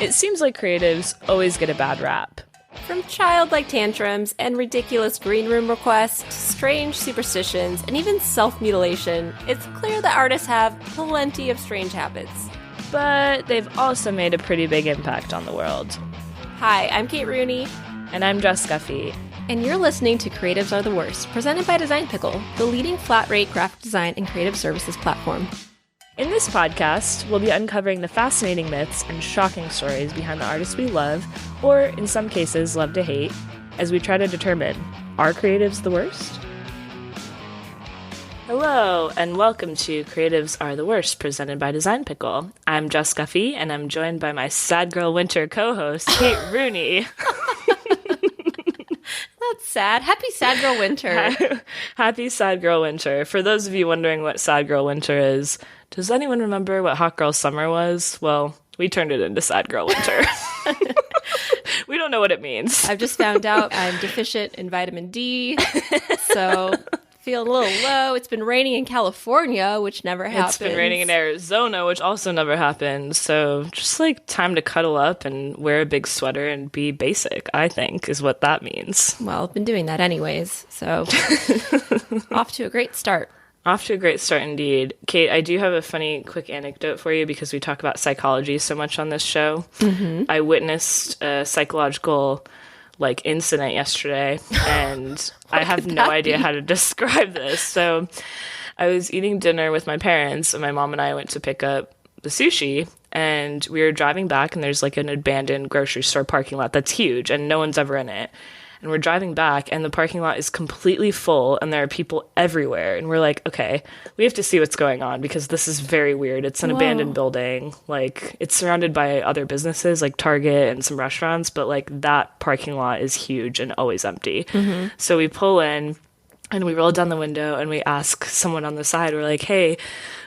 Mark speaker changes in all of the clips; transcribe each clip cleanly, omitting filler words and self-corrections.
Speaker 1: It seems like creatives always get a bad rap.
Speaker 2: From childlike tantrums and ridiculous green room requests to strange superstitions and even self-mutilation, it's clear that artists have plenty of strange habits.
Speaker 1: But they've also made a pretty big impact on the world.
Speaker 2: Hi, I'm Kate Rooney.
Speaker 1: And I'm Jess Guffey.
Speaker 2: And you're listening to Creatives Are the Worst, presented by Design Pickle, the leading flat-rate graphic design and creative services platform.
Speaker 1: In this podcast, we'll be uncovering the fascinating myths and shocking stories behind the artists we love, or in some cases, love to hate, as we try to determine, are creatives the worst? Hello, and welcome to Creatives Are the Worst, presented by Design Pickle. I'm Jess Guffey, and I'm joined by my Sad Girl Winter co-host, Kate Rooney.
Speaker 2: That's sad. Happy Sad Girl Winter.
Speaker 1: Happy Sad Girl Winter. For those of you wondering what Sad Girl Winter is, does anyone remember what Hot Girl Summer was? Well, we turned it into Sad Girl Winter. We don't know what it means.
Speaker 2: I've just found out I'm deficient in vitamin D, so feel a little low. It's been raining in California, which never happens.
Speaker 1: It's been raining in Arizona, which also never happens. So just like time to cuddle up and wear a big sweater and be basic, I think, is what that means.
Speaker 2: Well, I've been doing that anyways, so off to a great start.
Speaker 1: Off to a great start indeed. Kate, I do have a funny quick anecdote for you because we talk about psychology so much on this show. Mm-hmm. I witnessed a psychological incident yesterday, and I have no idea how to describe this. So I was eating dinner with my parents, and my mom and I went to pick up the sushi, and we were driving back, and there's an abandoned grocery store parking lot that's huge, and no one's ever in it. And we're driving back, and the parking lot is completely full, and there are people everywhere. And we're like, okay, we have to see what's going on, because this is very weird. It's an abandoned building. It's surrounded by other businesses, like Target and some restaurants, but, that parking lot is huge and always empty. Mm-hmm. So we pull in, and we roll down the window, and we ask someone on the side, we're like, hey,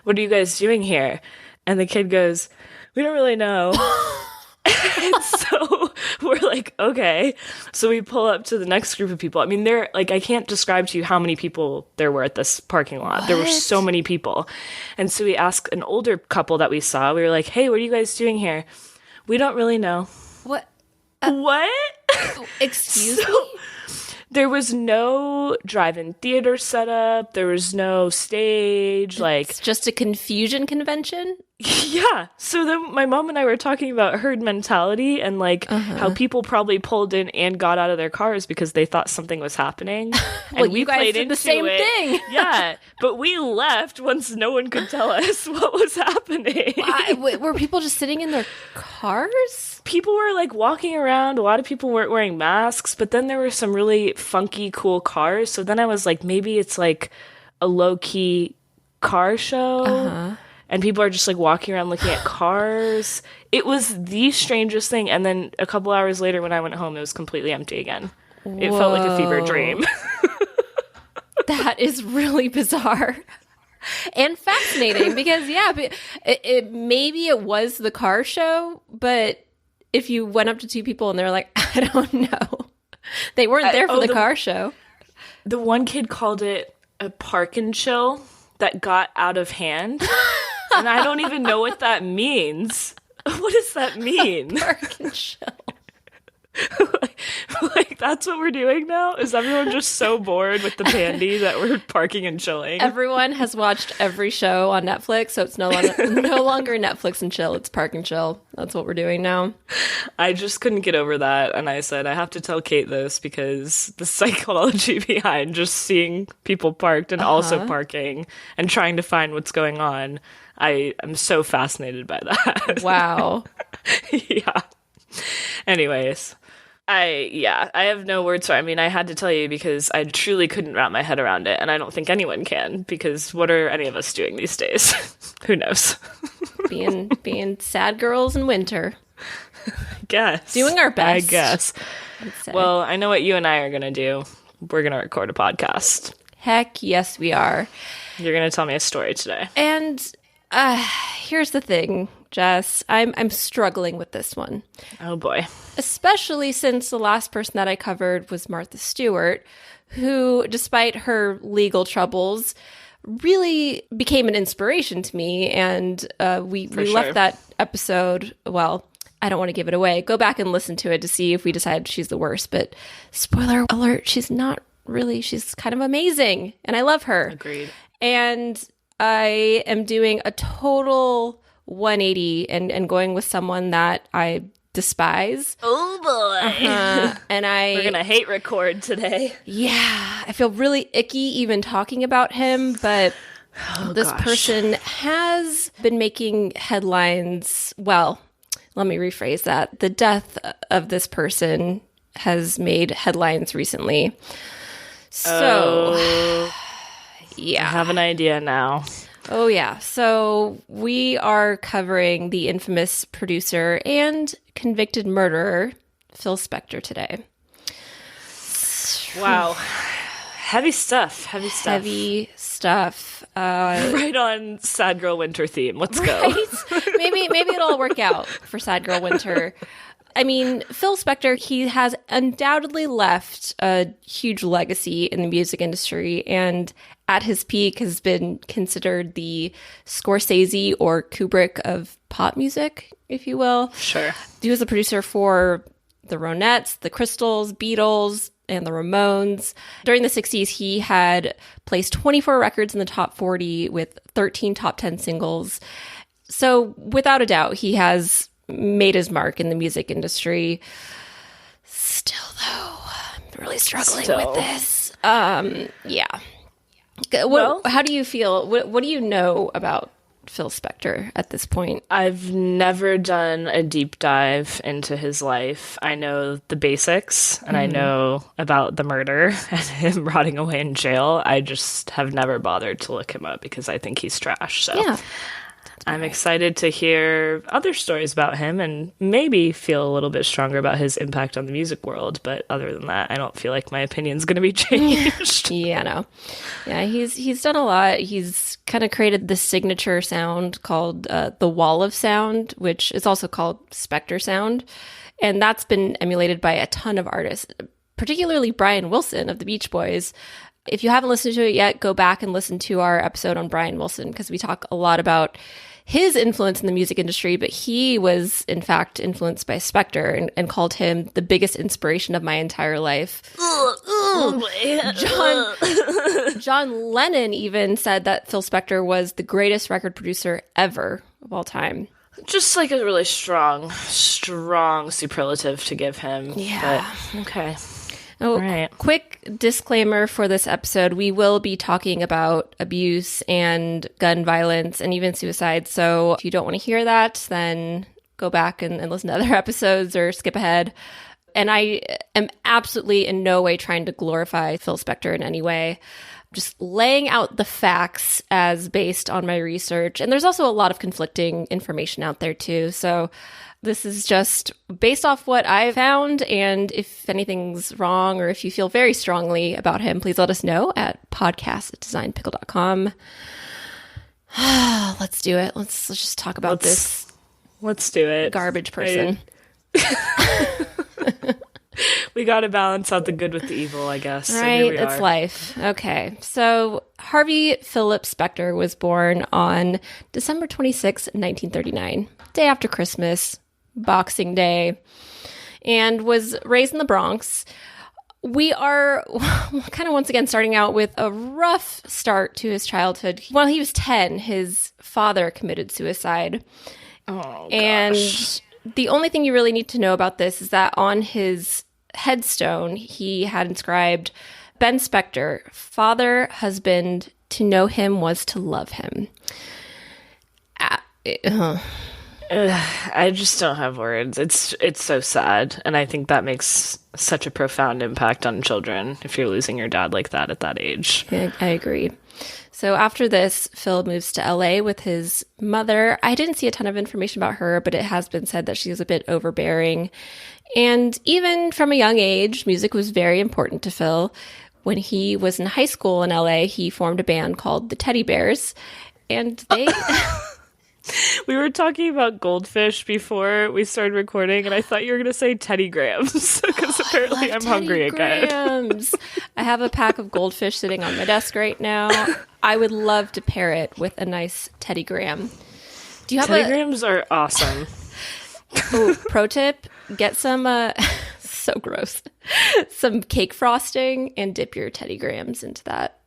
Speaker 1: what are you guys doing here? And the kid goes, we don't really know. And so we're like, okay. So we pull up to the next group of people. I mean, I can't describe to you how many people there were at this parking lot. What? There were so many people. And so we asked an older couple that we saw. We were like, hey, what are you guys doing here? We don't really know.
Speaker 2: What?
Speaker 1: What?
Speaker 2: Excuse me?
Speaker 1: There was no drive-in theater set up. There was no stage.
Speaker 2: It's just a confusion convention?
Speaker 1: Yeah. So then my mom and I were talking about herd mentality and how people probably pulled in and got out of their cars because they thought something was happening.
Speaker 2: Well,
Speaker 1: and we
Speaker 2: you guys
Speaker 1: played
Speaker 2: did
Speaker 1: into
Speaker 2: the same thing.
Speaker 1: Yeah. But we left once no one could tell us what was happening.
Speaker 2: Were people just sitting in their cars?
Speaker 1: People were walking around. A lot of people weren't wearing masks, but then there were some really funky, cool cars. So then I was like, maybe it's a low-key car show. Uh-huh. And people are just walking around looking at cars. It was the strangest thing. And then a couple hours later when I went home, it was completely empty again. Whoa. It felt like a fever dream.
Speaker 2: That is really bizarre. And fascinating because, maybe it was the car show, but if you went up to two people and they're like, I don't know. They weren't there for the car show.
Speaker 1: The one kid called it a park and chill that got out of hand. And I don't even know what that means. What does that mean?
Speaker 2: Park and chill.
Speaker 1: That's what we're doing now? Is everyone just so bored with the pandy that we're parking and chilling?
Speaker 2: Everyone has watched every show on Netflix, so it's no longer Netflix and chill. It's park and chill. That's what we're doing now.
Speaker 1: I just couldn't get over that, and I said, I have to tell Kate this because the psychology behind just seeing people parked and also parking and trying to find what's going on, I am so fascinated by that.
Speaker 2: Wow.
Speaker 1: Yeah. Anyways, I have no words for it. I mean, I had to tell you because I truly couldn't wrap my head around it, and I don't think anyone can, because what are any of us doing these days? Who knows?
Speaker 2: Being sad girls in winter.
Speaker 1: I guess.
Speaker 2: Doing our best.
Speaker 1: I guess. Well, I know what you and I are going to do. We're going to record a podcast.
Speaker 2: Heck yes, we are.
Speaker 1: You're going to tell me a story today.
Speaker 2: And here's the thing, Jess. I'm struggling with this one.
Speaker 1: Oh, boy.
Speaker 2: Especially since the last person that I covered was Martha Stewart, who, despite her legal troubles, really became an inspiration to me. And we left that episode, well, I don't want to give it away. Go back and listen to it to see if we decide she's the worst. But spoiler alert, she's not really. She's kind of amazing. And I love her.
Speaker 1: Agreed.
Speaker 2: And I am doing a total 180 and going with someone that I despise.
Speaker 1: Oh boy.
Speaker 2: And
Speaker 1: we're going to hate record today.
Speaker 2: Yeah. I feel really icky even talking about him, but this person has been making headlines. Well, let me rephrase that. The death of this person has made headlines recently. So, yeah.
Speaker 1: I have an idea now.
Speaker 2: Oh, yeah. So we are covering the infamous producer and convicted murderer, Phil Spector, today.
Speaker 1: Wow. Heavy stuff. Right on Sad Girl Winter theme. Let's go.
Speaker 2: Right? Maybe it'll all work out for Sad Girl Winter. I mean, Phil Spector, he has undoubtedly left a huge legacy in the music industry, and at his peak has been considered the Scorsese or Kubrick of pop music, if you will.
Speaker 1: Sure.
Speaker 2: He was the producer for the Ronettes, the Crystals, Beatles, and the Ramones. During the 60s, he had placed 24 records in the top 40 with 13 top 10 singles. So without a doubt, he has made his mark in the music industry. Still, though, I'm really struggling with this. Yeah. How do you feel? What do you know about Phil Spector at this point?
Speaker 1: I've never done a deep dive into his life. I know the basics, and I know about the murder and him rotting away in jail. I just have never bothered to look him up because I think he's trash. So
Speaker 2: yeah.
Speaker 1: I'm excited to hear other stories about him and maybe feel a little bit stronger about his impact on the music world. But other than that, I don't feel like my opinion's going to be changed.
Speaker 2: Yeah, no. Yeah, he's done a lot. He's kind of created this signature sound called the Wall of Sound, which is also called Spector Sound. And that's been emulated by a ton of artists, particularly Brian Wilson of the Beach Boys. If you haven't listened to it yet, go back and listen to our episode on Brian Wilson, because we talk a lot about his influence in the music industry, but he was, in fact, influenced by Spector and called him the biggest inspiration of my entire life. John Lennon even said that Phil Spector was the greatest record producer ever of all time.
Speaker 1: Just like a really strong superlative to give him.
Speaker 2: Yeah.
Speaker 1: But, okay.
Speaker 2: Oh,
Speaker 1: right.
Speaker 2: Quick disclaimer for this episode. We will be talking about abuse and gun violence and even suicide. So if you don't want to hear that, then go back and listen to other episodes or skip ahead. And I am absolutely in no way trying to glorify Phil Spector in any way. Just laying out the facts as based on my research. And there's also a lot of conflicting information out there too. So this is just based off what I found, and if anything's wrong or if you feel very strongly about him, please let us know at podcast@designpickle.com. Let's do it. Let's just talk about this.
Speaker 1: Let's do it.
Speaker 2: Garbage person.
Speaker 1: We got to balance out the good with the evil, I guess.
Speaker 2: Right, it's life. Okay, so Harvey Phillip Spector was born on December 26, 1939, day after Christmas, Boxing Day, and was raised in the Bronx. We are kind of once again starting out with a rough start to his childhood. While he was 10, his father committed suicide.
Speaker 1: Oh, gosh.
Speaker 2: And the only thing you really need to know about this is that on his headstone, he had inscribed, Ben Spector, father, husband, to know him was to love him.
Speaker 1: I just don't have words. It's so sad, and I think that makes such a profound impact on children if you're losing your dad like that at that age.
Speaker 2: I agree. So after this, Phil moves to LA with his mother. I didn't see a ton of information about her, but it has been said that she was a bit overbearing. And even from a young age, music was very important to Phil. When he was in high school in LA, he formed a band called the Teddy Bears, and they...
Speaker 1: We were talking about goldfish before we started recording, and I thought you were going to say Teddy Grahams, because apparently I'm hungry again.
Speaker 2: I have a pack of goldfish sitting on my desk right now. I would love to pair it with a nice Teddy Graham. Do you have
Speaker 1: Teddy Grahams are awesome.
Speaker 2: Oh, pro tip, get some, so gross, some cake frosting and dip your Teddy Grahams into that.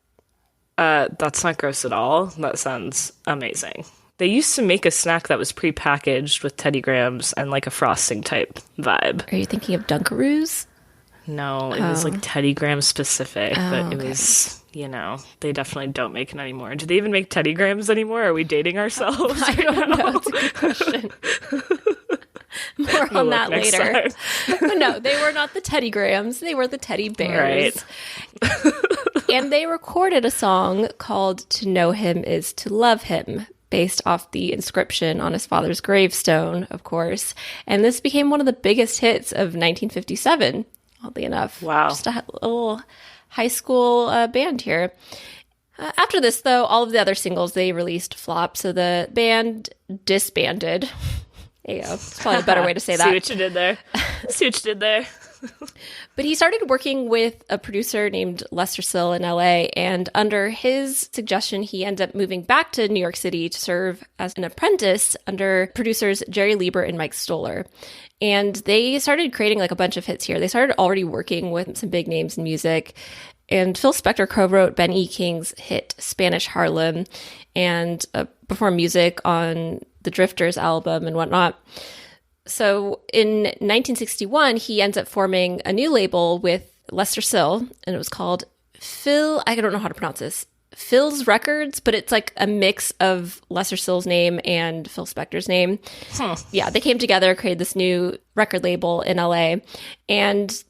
Speaker 1: That's not gross at all. That sounds amazing. They used to make a snack that was prepackaged with Teddy Grahams and like a frosting type vibe.
Speaker 2: Are you thinking of Dunkaroos?
Speaker 1: No, it was like Teddy Graham specific, but it
Speaker 2: okay.
Speaker 1: was, they definitely don't make it anymore. Do they even make Teddy Grahams anymore? Are we dating ourselves?
Speaker 2: I don't know. It's a good question. More on that later. No, they were not the Teddy Grahams. They were the Teddy Bears.
Speaker 1: Right.
Speaker 2: And they recorded a song called To Know Him Is to Love Him, based off the inscription on his father's gravestone, of course. And this became one of the biggest hits of 1957, oddly enough.
Speaker 1: Wow.
Speaker 2: Just a little high school band here. After this, though, all of the other singles they released flopped, so the band disbanded. It's probably a better way to say that.
Speaker 1: See what you did there.
Speaker 2: But he started working with a producer named Lester Sill in LA, and under his suggestion, he ended up moving back to New York City to serve as an apprentice under producers Jerry Lieber and Mike Stoller. And they started creating like a bunch of hits here. They started already working with some big names in music. And Phil Spector co-wrote Ben E. King's hit Spanish Harlem and performed music on the Drifters album and whatnot. So in 1961, he ends up forming a new label with Lester Sill, and it was called I don't know how to pronounce this, Phil's Records, but it's like a mix of Lester Sill's name and Phil Spector's name.
Speaker 1: Huh.
Speaker 2: Yeah, they came together, created this new record label in LA, and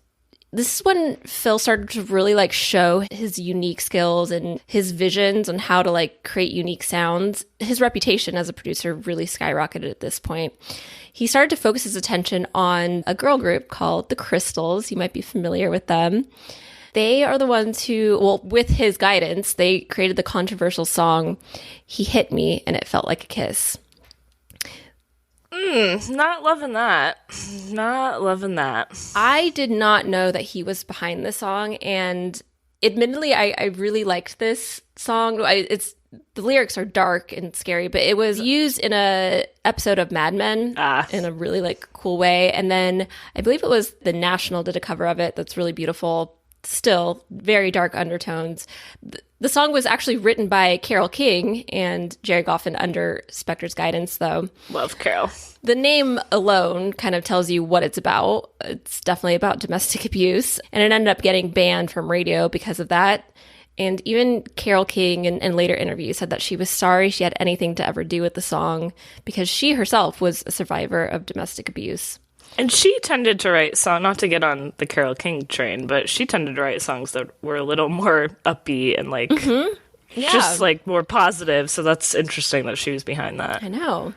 Speaker 2: this is when Phil started to really like show his unique skills and his visions on how to like create unique sounds. His reputation as a producer really skyrocketed at this point. He started to focus his attention on a girl group called the Crystals. You might be familiar with them. They are the ones who, well, with his guidance, they created the controversial song, He Hit Me and It Felt Like a Kiss.
Speaker 1: Not loving that. Not loving that.
Speaker 2: I did not know that he was behind this song, and admittedly, I really liked this song. The lyrics are dark and scary, but it was used in a episode of Mad Men in a really like cool way. And then I believe it was The National did a cover of it that's really beautiful. Still very dark undertones. The song was actually written by Carole King and Jerry Goffin under Spector's guidance, though.
Speaker 1: Love Carole.
Speaker 2: The name alone kind of tells you what it's about. It's definitely about domestic abuse, and it ended up getting banned from radio because of that. And even Carole King in later interviews said that she was sorry she had anything to ever do with the song because she herself was a survivor of domestic abuse.
Speaker 1: And she tended to write songs, not to get on the Carole King train, but she tended to write songs that were a little more upbeat and like just like more positive. So that's interesting that she was behind that.
Speaker 2: I know.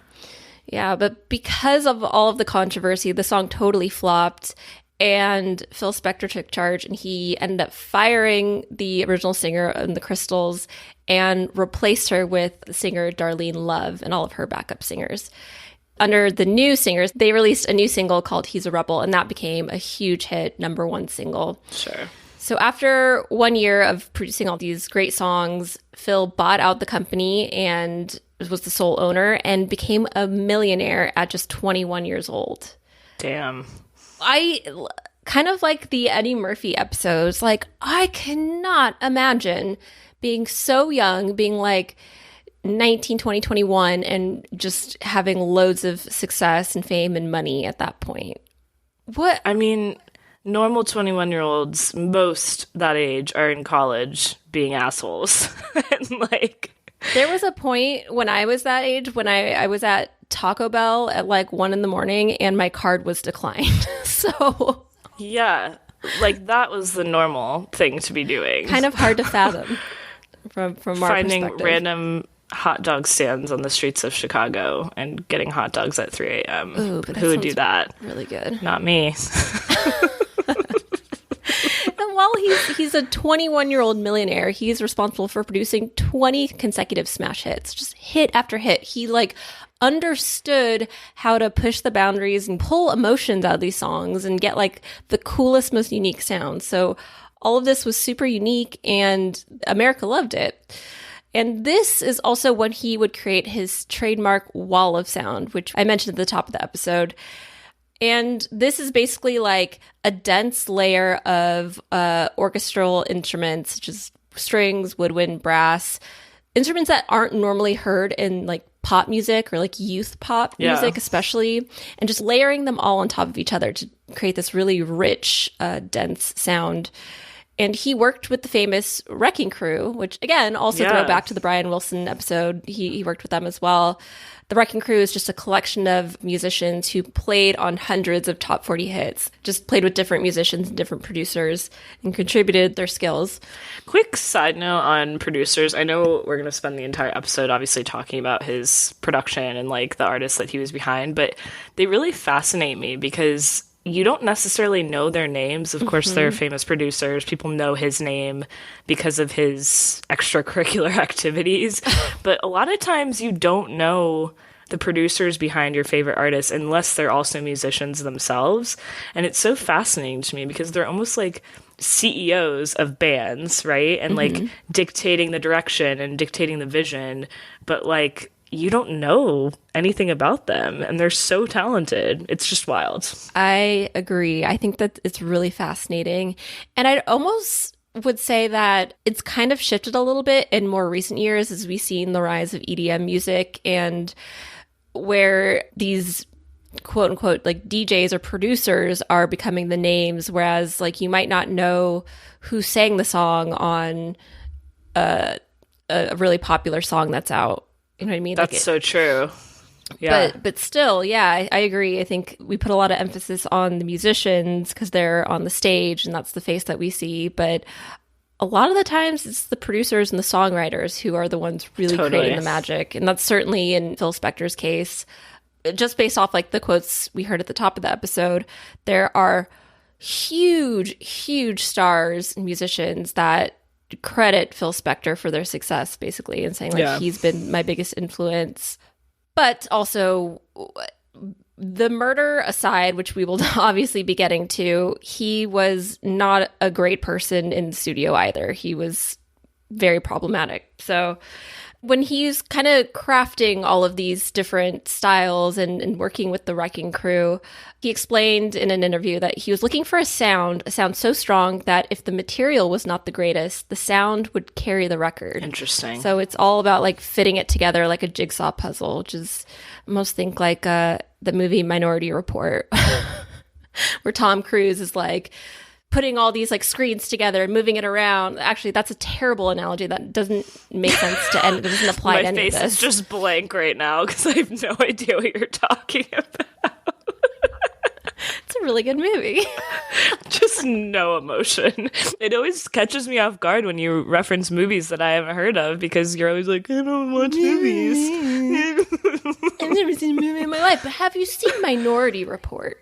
Speaker 2: Yeah, but because of all of the controversy, the song totally flopped. And Phil Spector took charge, and he ended up firing the original singer in the Crystals and replaced her with the singer Darlene Love and all of her backup singers. Under the new singers, they released a new single called He's a Rebel, and that became a huge hit, #1 single.
Speaker 1: Sure.
Speaker 2: So after 1 year of producing all these great songs, Phil bought out the company and was the sole owner and became a millionaire at just 21 years old.
Speaker 1: Damn.
Speaker 2: I kind of like the Eddie Murphy episodes. Like, I cannot imagine being so young, being like 19, 20, 21, and just having loads of success and fame and money at that point. What?
Speaker 1: I mean, normal 21-year-olds, most that age, are in college being assholes. And like,
Speaker 2: there was a point when I was that age when I was at Taco Bell at like 1 a.m. and my card was declined. So
Speaker 1: yeah, like that was the normal thing to be doing.
Speaker 2: Kind of hard to fathom from our
Speaker 1: finding
Speaker 2: perspective.
Speaker 1: Random hot dog stands on the streets of Chicago and getting hot dogs at 3 a.m.
Speaker 2: Ooh, but
Speaker 1: who would do that?
Speaker 2: Really good.
Speaker 1: Not me.
Speaker 2: And while he's a 21-year-old millionaire, he's responsible for producing 20 consecutive smash hits, just hit after hit. He like understood how to push the boundaries and pull emotions out of these songs and get like the coolest, most unique sounds. So all of this was super unique, and America loved it. And this is also when he would create his trademark wall of sound, which I mentioned at the top of the episode. And this is basically like a dense layer of orchestral instruments, such as strings, woodwind, brass, instruments that aren't normally heard in like pop music or like youth pop music especially, and just layering them all on top of each other to create this really rich, dense sound. And he worked with the famous Wrecking Crew, which again, also throw back to the Brian Wilson episode. He worked with them as well. The Wrecking Crew is just a collection of musicians who played on hundreds of top 40 hits, just played with different musicians and different producers and contributed their skills.
Speaker 1: Quick side note on producers. I know we're going to spend the entire episode obviously talking about his production and like the artists that he was behind, but they really fascinate me because you don't necessarily know their names. Of course, they're famous producers. People know his name because of his extracurricular activities. But a lot of times you don't know the producers behind your favorite artists unless they're also musicians themselves. And it's so fascinating to me because they're almost like CEOs of bands, right? And like dictating the direction and dictating the vision. But like, you don't know anything about them, and they're so talented. It's just wild.
Speaker 2: I agree. I think that it's really fascinating. And I'd almost would say that it's kind of shifted a little bit in more recent years as we've seen the rise of EDM music, and where these quote unquote like DJs or producers are becoming the names, whereas like you might not know who sang the song on a really popular song that's out. You know what I mean?
Speaker 1: That's so true. Yeah.
Speaker 2: But still, yeah, I agree. I think we put a lot of emphasis on the musicians because they're on the stage and that's the face that we see. But a lot of the times it's the producers and the songwriters who are the ones really creating the magic. And that's certainly in Phil Spector's case. Just based off like the quotes we heard at the top of the episode, there are huge stars and musicians that credit Phil Spector for their success, basically, and saying like he's been my biggest influence. But also, the murder aside, which we will obviously be getting to, he was not a great person in the studio either. He was very problematic. So when he's kind of crafting all of these different styles and working with the Wrecking Crew, he explained in an interview that he was looking for a sound so strong that if the material was not the greatest, the sound would carry the record.
Speaker 1: Interesting.
Speaker 2: So it's all about like fitting it together like a jigsaw puzzle, which is most think like the movie Minority Report, where Tom Cruise is like putting all these like screens together and moving it around. Actually, that's a terrible analogy. That doesn't make sense to end. It doesn't apply to any of this.
Speaker 1: My face is just blank right now because I have no idea what you're talking about.
Speaker 2: It's a really good movie.
Speaker 1: Just no emotion. It always catches me off guard when you reference movies that I haven't heard of because you're always like, I don't watch movies.
Speaker 2: I've never seen a movie in my life, but have you seen Minority Report?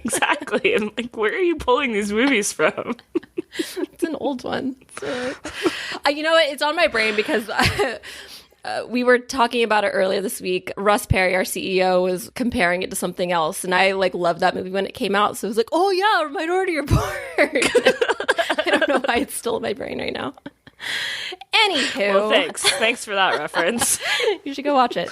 Speaker 1: Exactly. I'm like, where are you pulling these movies from?
Speaker 2: It's an old one. So, you know what? It's on my brain because we were talking about it earlier this week. Russ Perry, our CEO, was comparing it to something else, and I like loved that movie when it came out. So I was like, "Oh yeah, Minority Report." I don't know why it's still in my brain right now. Anywho,
Speaker 1: well, thanks for that reference.
Speaker 2: You should go watch it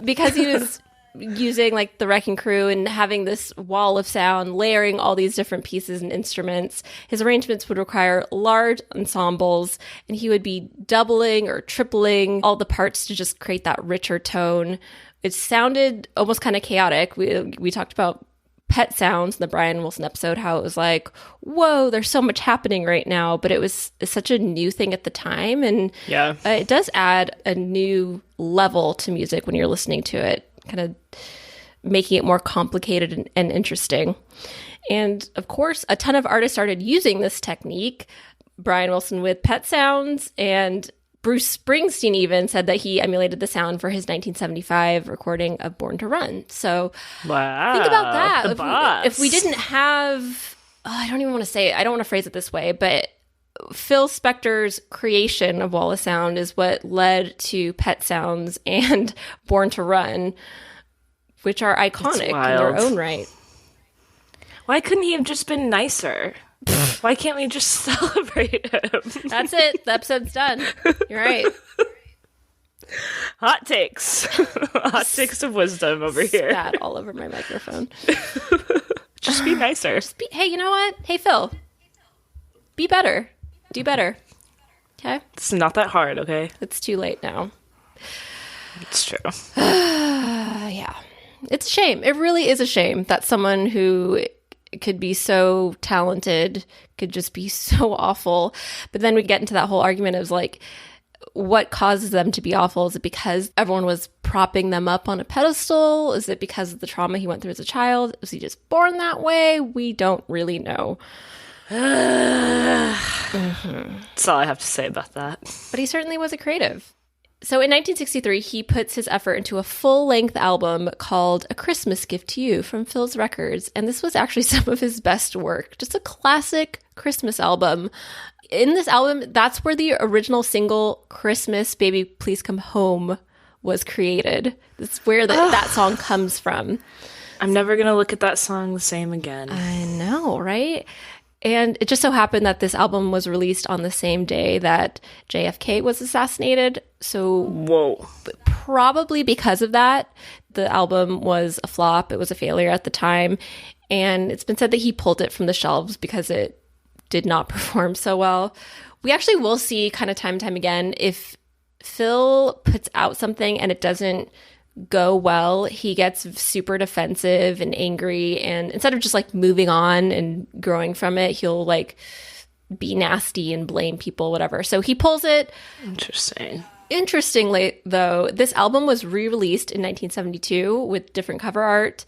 Speaker 2: because he was using like the Wrecking Crew and having this wall of sound, layering all these different pieces and instruments. His arrangements would require large ensembles, and he would be doubling or tripling all the parts to just create that richer tone. It sounded almost kind of chaotic. We talked about pet sounds in the Brian Wilson episode, how it was like, whoa, there's so much happening right now, but it was such a new thing at the time, and it does add a new level to music when you're listening to it, kind of making it more complicated and interesting. And of course, a ton of artists started using this technique. Brian Wilson with pet sounds, and Bruce Springsteen even said that he emulated the sound for his 1975 recording of Born to Run. So
Speaker 1: wow,
Speaker 2: think about that. If we didn't have, I don't even want to say it, I don't want to phrase it this way, but Phil Spector's creation of Wall of Sound is what led to Pet Sounds and Born to Run, which are iconic in their own right.
Speaker 1: Why couldn't he have just been nicer? Why can't we just celebrate him?
Speaker 2: That's it. The episode's done. You're right.
Speaker 1: Hot takes. Hot takes of wisdom over here.
Speaker 2: Spat all over my microphone.
Speaker 1: Just be nicer.
Speaker 2: Hey, you know what? Hey, Phil. Be better. Do better. Okay?
Speaker 1: It's not that hard, okay?
Speaker 2: It's too late now.
Speaker 1: It's true.
Speaker 2: Yeah. It's a shame. It really is a shame that someone who could be so talented could just be so awful. But then we get into that whole argument of like, what causes them to be awful? Is it because everyone was propping them up on a pedestal? Is it because of the trauma he went through as a child? Was he just born that way? We don't really know.
Speaker 1: That's all I have to say about that.
Speaker 2: But he certainly was a creative. So in 1963, he puts his effort into a full-length album called A Christmas Gift to You from Phil's Records. And this was actually some of his best work. Just a classic Christmas album. In this album, that's where the original single, Christmas, Baby, Please Come Home, was created. That's where that song comes from.
Speaker 1: I'm never going to look at that song the same again.
Speaker 2: I know, right? And it just so happened that this album was released on the same day that JFK was assassinated. So
Speaker 1: whoa.
Speaker 2: Probably because of that, the album was a flop. It was a failure at the time. And it's been said that he pulled it from the shelves because it did not perform so well. We actually will see kind of time and time again, if Phil puts out something and it doesn't go well, he gets super defensive and angry, and instead of just like moving on and growing from it, he'll like be nasty and blame people, whatever. So he pulls it. Interestingly, though, this album was re-released in 1972 with different cover art,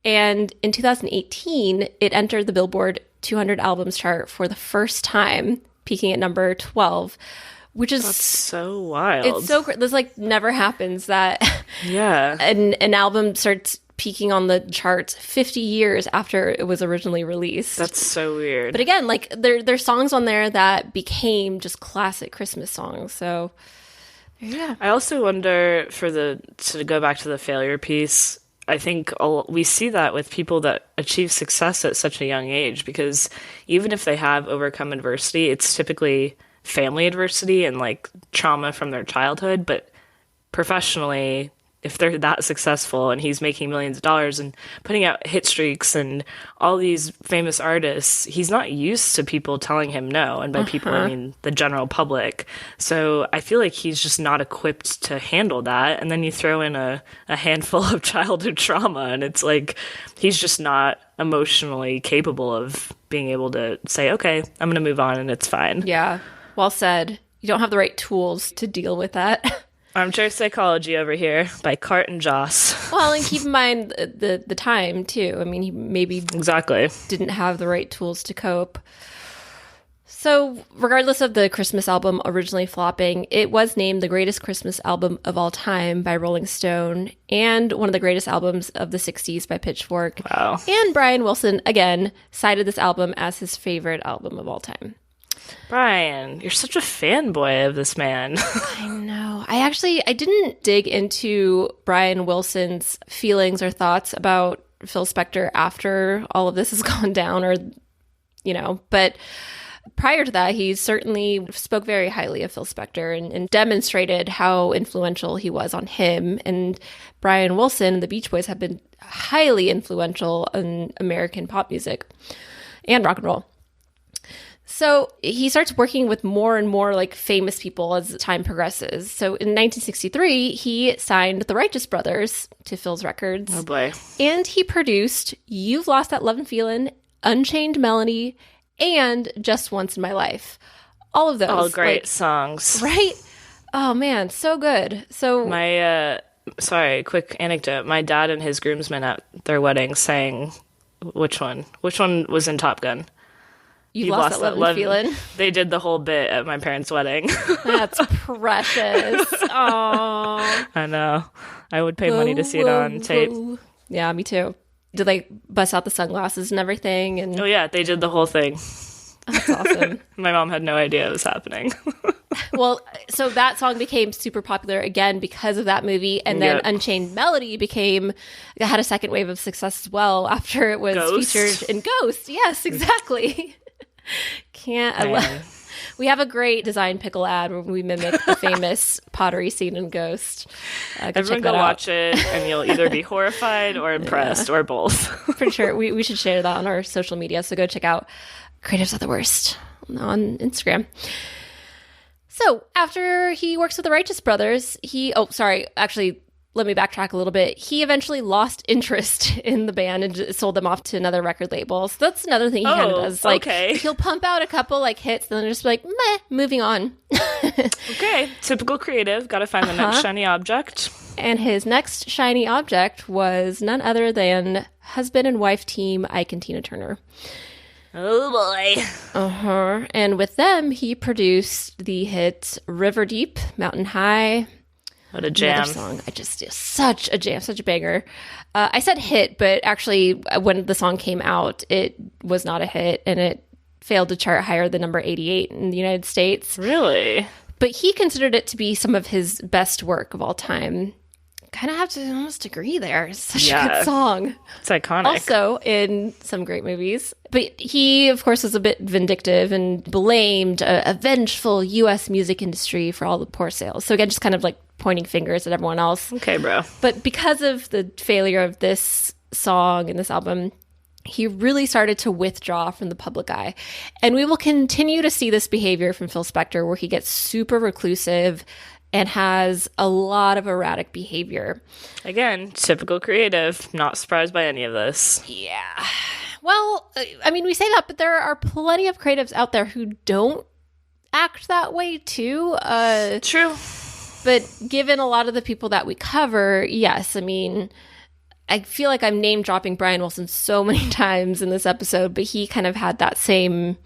Speaker 2: and in 2018 it entered the Billboard 200 albums chart for the first time, peaking at number 12. Which is
Speaker 1: That's so wild.
Speaker 2: It's so this like never happens that an album starts peaking on the charts 50 years after it was originally released.
Speaker 1: That's so weird.
Speaker 2: But again, like there's songs on there that became just classic Christmas songs. So yeah.
Speaker 1: I also wonder to go back to the failure piece, I think we see that with people that achieve success at such a young age, because even if they have overcome adversity, it's typically family adversity and like trauma from their childhood. But professionally, if they're that successful and he's making millions of dollars and putting out hit streaks and all these famous artists, he's not used to people telling him no. And by people, I mean the general public. So I feel like he's just not equipped to handle that. And then you throw in a handful of childhood trauma, and it's like he's just not emotionally capable of being able to say, okay, I'm going to move on and it's fine.
Speaker 2: Yeah. Well said. You don't have the right tools to deal with that.
Speaker 1: Armchair Psychology over here by Cart and Joss.
Speaker 2: Well, and keep in mind the time, too. I mean, he maybe didn't have the right tools to cope. So, regardless of the Christmas album originally flopping, it was named the greatest Christmas album of all time by Rolling Stone, and one of the greatest albums of the 60s by Pitchfork.
Speaker 1: Wow.
Speaker 2: And Brian Wilson, again, cited this album as his favorite album of all time.
Speaker 1: Brian, you're such a fanboy of this man.
Speaker 2: I know. I didn't dig into Brian Wilson's feelings or thoughts about Phil Spector after all of this has gone down, or, but prior to that, he certainly spoke very highly of Phil Spector and demonstrated how influential he was on him. And Brian Wilson and the Beach Boys have been highly influential in American pop music and rock and roll. So he starts working with more and more like famous people as time progresses. So in 1963, he signed the Righteous Brothers to Phil's Records.
Speaker 1: Oh boy.
Speaker 2: And he produced You've Lost That Love and Feelin', Unchained Melody, and Just Once in My Life. All of those.
Speaker 1: All great songs.
Speaker 2: Right? Oh man, so good. So
Speaker 1: quick anecdote. My dad and his groomsmen at their wedding sang which one? Which one was in Top Gun?
Speaker 2: You've lost that love and feeling.
Speaker 1: They did the whole bit at my parents' wedding.
Speaker 2: That's precious. Aww.
Speaker 1: I know. I would pay money to see it on tape.
Speaker 2: Yeah, me too. Did they bust out the sunglasses and everything? And
Speaker 1: oh yeah, they did the whole thing.
Speaker 2: That's awesome.
Speaker 1: My mom had no idea it was happening.
Speaker 2: Well, so that song became super popular again because of that movie, and then Unchained Melody had a second wave of success as well after it was featured in Ghost. Yes, exactly. We have a great design pickle ad where we mimic the famous pottery scene in Ghost.
Speaker 1: Everyone go watch it, and you'll either be horrified or impressed or both.
Speaker 2: Pretty sure we should share that on our social media. So go check out Creatives Are the Worst on Instagram. So after he works with the Righteous Brothers, let me backtrack a little bit. He eventually lost interest in the band and sold them off to another record label. So that's another thing he kind of does. Like, he'll pump out a couple like hits, and then just be like, meh, moving on.
Speaker 1: Okay, typical creative. Got to find the next shiny object.
Speaker 2: And his next shiny object was none other than husband and wife team Ike and Tina Turner.
Speaker 1: Oh boy.
Speaker 2: And with them, he produced the hit River Deep, Mountain High.
Speaker 1: What a jam.
Speaker 2: Another song. Such a jam, such a banger. I said hit, but actually when the song came out, it was not a hit, and it failed to chart higher than number 88 in the United States.
Speaker 1: Really?
Speaker 2: But he considered it to be some of his best work of all time. Kind of have to almost agree there. It's such a good song.
Speaker 1: It's iconic.
Speaker 2: Also in some great movies. But he, of course, was a bit vindictive and blamed a vengeful U.S. music industry for all the poor sales. So again, just kind of like pointing fingers at everyone else.
Speaker 1: Okay, bro.
Speaker 2: But because of the failure of this song and this album, he really started to withdraw from the public eye. And we will continue to see this behavior from Phil Spector, where he gets super reclusive and has a lot of erratic behavior.
Speaker 1: Again, typical creative. Not surprised by any of this.
Speaker 2: Yeah. Well, I mean, we say that, but there are plenty of creatives out there who don't act that way too.
Speaker 1: True.
Speaker 2: But given a lot of the people that we cover, yes, I mean, I feel like I'm name dropping Brian Wilson so many times in this episode, but he kind of had that same,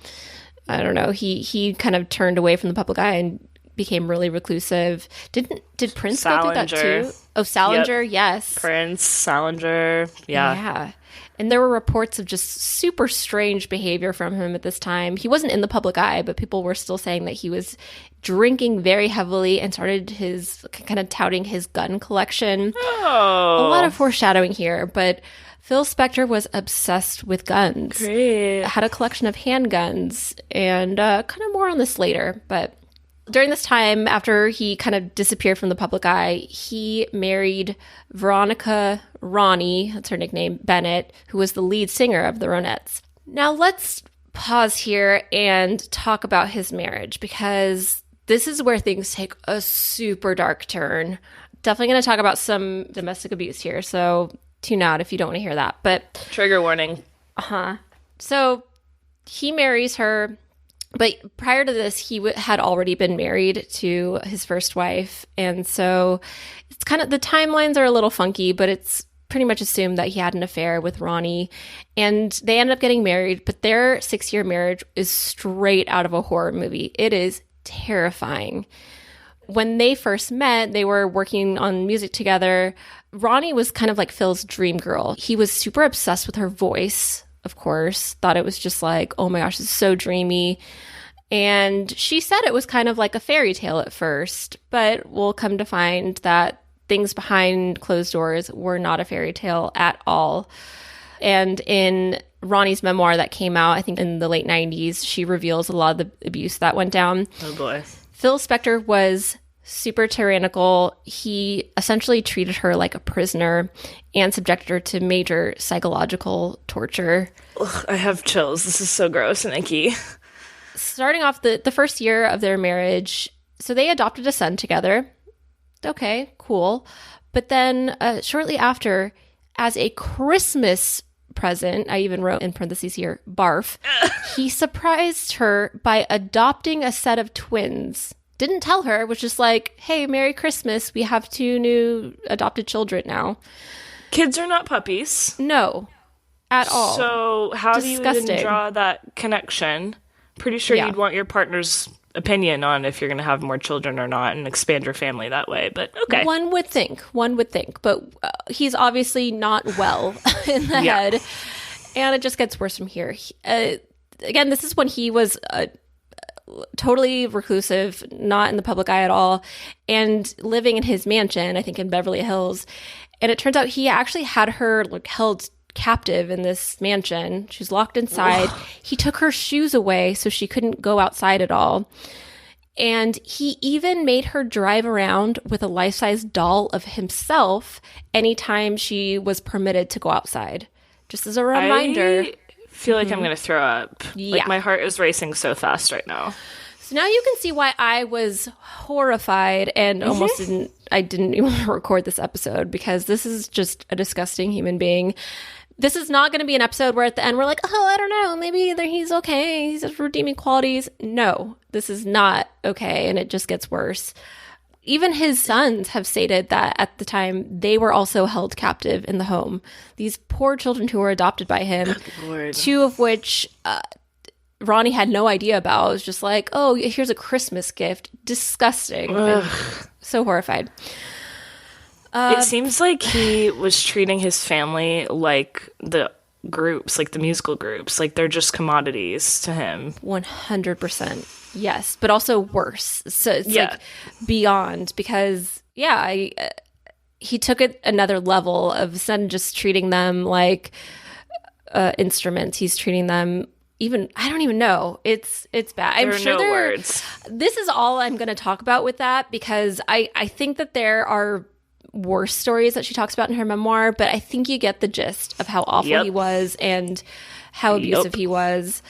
Speaker 2: I don't know, he kind of turned away from the public eye and became really reclusive. Did Prince go through that too? Oh, Salinger, yep. Yes.
Speaker 1: Prince, Salinger, yeah.
Speaker 2: And there were reports of just super strange behavior from him at this time. He wasn't in the public eye, but people were still saying that he was drinking very heavily and started his kind of touting his gun collection.
Speaker 1: Oh.
Speaker 2: A lot of foreshadowing here, but Phil Spector was obsessed with guns.
Speaker 1: Great.
Speaker 2: Had a collection of handguns, and kind of more on this later, but during this time, after he kind of disappeared from the public eye, he married Veronica Ronnie, that's her nickname, Bennett, who was the lead singer of the Ronettes. Now let's pause here and talk about his marriage, because this is where things take a super dark turn. Definitely going to talk about some domestic abuse here, so tune out if you don't want to hear that. But
Speaker 1: trigger warning.
Speaker 2: So he marries her. But prior to this, he had already been married to his first wife. And so it's kind of, the timelines are a little funky, but it's pretty much assumed that he had an affair with Ronnie. And they ended up getting married, but their 6-year marriage is straight out of a horror movie. It is terrifying. When they first met, they were working on music together. Ronnie was kind of like Phil's dream girl. He was super obsessed with her voice, of course, thought it was just like, oh my gosh, it's so dreamy. And she said it was kind of like a fairy tale at first, but we'll come to find that things behind closed doors were not a fairy tale at all. And in Ronnie's memoir that came out, I think in the late 90s, she reveals a lot of the abuse that went down.
Speaker 1: Oh boy.
Speaker 2: Phil Spector was super tyrannical. He essentially treated her like a prisoner and subjected her to major psychological torture.
Speaker 1: Ugh, I have chills. This is so gross and icky.
Speaker 2: Starting off the first year of their marriage, so they adopted a son together. Okay, cool. But then shortly after, as a Christmas present, I even wrote in parentheses here, barf, he surprised her by adopting a set of twins. Didn't tell her, was just like, hey, Merry Christmas. We have 2 new adopted children now.
Speaker 1: Kids are not puppies.
Speaker 2: No, at all.
Speaker 1: So how do you even draw that connection? Pretty sure you'd want your partner's opinion on if you're going to have more children or not and expand your family that way. But okay.
Speaker 2: One would think. But he's obviously not well in the head. And it just gets worse from here. Again, this is when he was totally reclusive, not in the public eye at all, and living in his mansion, I think in Beverly Hills. And it turns out he actually had her held captive in this mansion. She was locked inside. He took her shoes away so she couldn't go outside at all. And he even made her drive around with a life-size doll of himself anytime she was permitted to go outside. Just as a reminder.
Speaker 1: I feel like I'm going to throw up.
Speaker 2: Yeah.
Speaker 1: Like, my heart is racing so fast right now.
Speaker 2: So now you can see why I was horrified and almost didn't even want to record this episode, because this is just a disgusting human being. This is not going to be an episode where at the end we're like, oh, I don't know, maybe he's okay, he's has redeeming qualities. No, this is not okay, and it just gets worse. Even his sons have stated that at the time they were also held captive in the home. These poor children who were adopted by him, two of which Ronnie had no idea about. It was just like, oh, here's a Christmas gift. Disgusting. So horrified.
Speaker 1: It seems like he was treating his family like the groups, like the musical groups. Like, they're just commodities to him.
Speaker 2: 100%. Yes, but also worse. So it's like beyond, because, he took it another level of instead of just treating them like instruments. He's treating them even, I don't even know. It's bad. I'm sure
Speaker 1: no words.
Speaker 2: This is all I'm going to talk about with that, because I think that there are worse stories that she talks about in her memoir, but I think you get the gist of how awful he was and how abusive he was.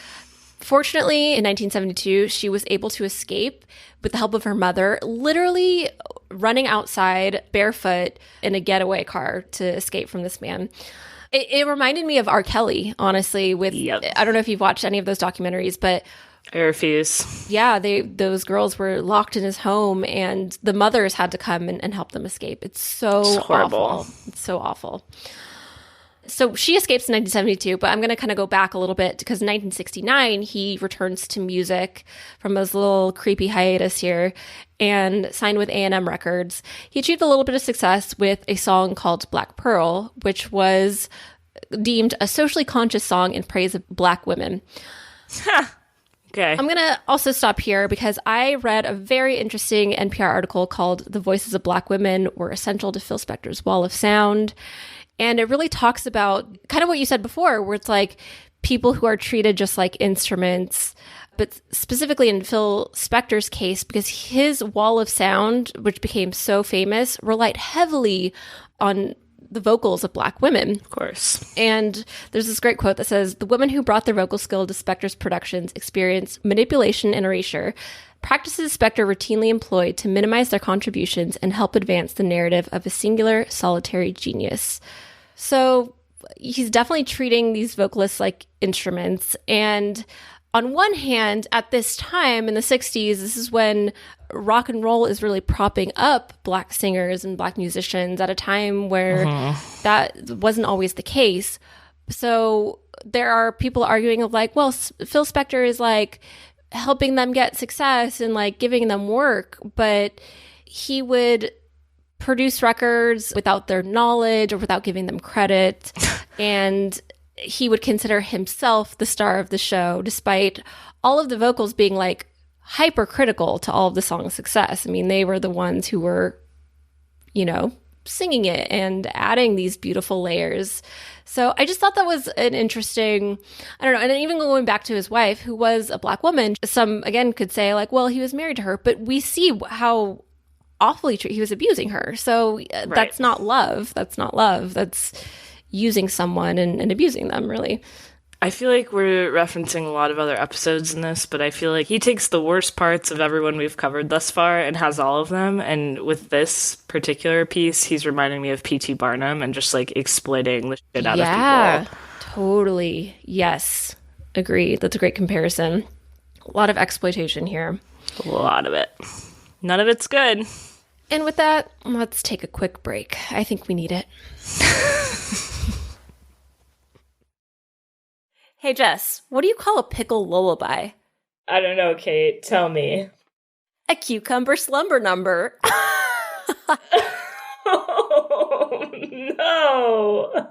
Speaker 2: Fortunately, in 1972, she was able to escape with the help of her mother, literally running outside barefoot in a getaway car to escape from this man. It reminded me of R. Kelly, honestly, with, I don't know if you've watched any of those documentaries, but
Speaker 1: I refuse.
Speaker 2: Yeah, those girls were locked in his home, and the mothers had to come and help them escape. It's horrible. Awful. It's so awful. So she escapes in 1972, but I'm going to kind of go back a little bit, because in 1969, he returns to music from his little creepy hiatus here and signed with A&M Records. He achieved a little bit of success with a song called Black Pearl, which was deemed a socially conscious song in praise of Black women.
Speaker 1: Okay.
Speaker 2: I'm going to also stop here because I read a very interesting NPR article called The Voices of Black Women Were Essential to Phil Spector's Wall of Sound. And it really talks about kind of what you said before, where it's like people who are treated just like instruments, but specifically in Phil Spector's case, because his wall of sound, which became so famous, relied heavily on the vocals of Black women.
Speaker 1: Of course.
Speaker 2: And there's this great quote that says, "The women who brought their vocal skill to Spector's productions experienced manipulation and erasure, practices Spector routinely employed to minimize their contributions and help advance the narrative of a singular, solitary genius." So he's definitely treating these vocalists like instruments. And on one hand, at this time in the 60s, this is when rock and roll is really propping up Black singers and Black musicians at a time where that wasn't always the case. So there are people arguing of like, well, Phil Spector is like helping them get success and like giving them work, but he would produce records without their knowledge or without giving them credit. And he would consider himself the star of the show, despite all of the vocals being like hypercritical to all of the song's success. I mean, they were the ones who were, you know, singing it and adding these beautiful layers. So I just thought that was an interesting, I don't know. And then even going back to his wife, who was a Black woman, some again could say like, well, he was married to her, but we see how awfully he was abusing her. So that's not love. That's not love. That's using someone and abusing them, really.
Speaker 1: I feel like we're referencing a lot of other episodes in this, but I feel like he takes the worst parts of everyone we've covered thus far and has all of them. And with this particular piece, he's reminding me of P.T. Barnum and just like exploiting the shit out of people.
Speaker 2: Yeah, totally. Yes. Agreed. That's a great comparison. A lot of exploitation here.
Speaker 1: A lot of it. None of it's good.
Speaker 2: And with that, let's take a quick break. I think we need it. Hey, Jess, what do you call a pickle lullaby?
Speaker 1: I don't know, Kate. Tell me.
Speaker 2: A cucumber slumber number.
Speaker 1: Oh, no.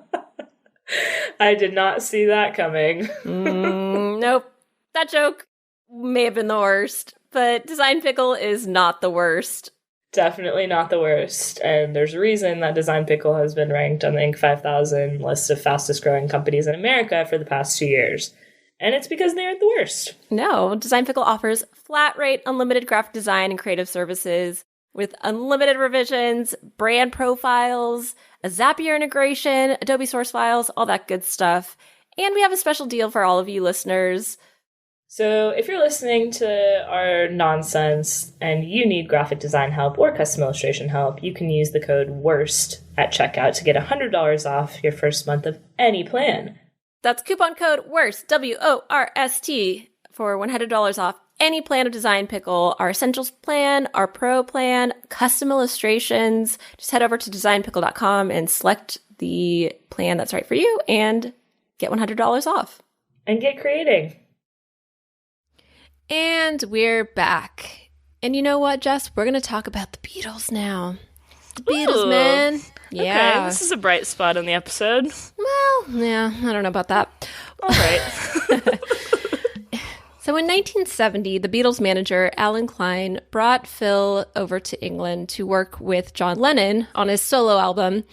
Speaker 1: I did not see that coming.
Speaker 2: Nope. That joke may have been the worst, but Design Pickle is not the worst.
Speaker 1: Definitely not the worst. And there's a reason that Design Pickle has been ranked on the Inc. 5000 list of fastest growing companies in America for the past 2 years. And it's because they aren't the worst.
Speaker 2: No, Design Pickle offers flat rate, unlimited graphic design and creative services with unlimited revisions, brand profiles, a Zapier integration, Adobe source files, all that good stuff. And we have a special deal for all of you listeners.
Speaker 1: So if you're listening to our nonsense and you need graphic design help or custom illustration help, you can use the code WORST at checkout to get $100 off your first month of any plan.
Speaker 2: That's coupon code WORST, WORST, for $100 off any plan of Design Pickle, our Essentials plan, our Pro plan, custom illustrations. Just head over to designpickle.com and select the plan that's right for you and get $100 off.
Speaker 1: And get creating.
Speaker 2: And we're back. And you know what, Jess? We're going to talk about the Beatles now. The Beatles,
Speaker 1: Ooh.
Speaker 2: Man. Yeah.
Speaker 1: Okay, this is a bright spot in the episode.
Speaker 2: Well, yeah, I don't know about that.
Speaker 1: All right.
Speaker 2: So in 1970, the Beatles manager, Alan Klein, brought Phil over to England to work with John Lennon on his solo album,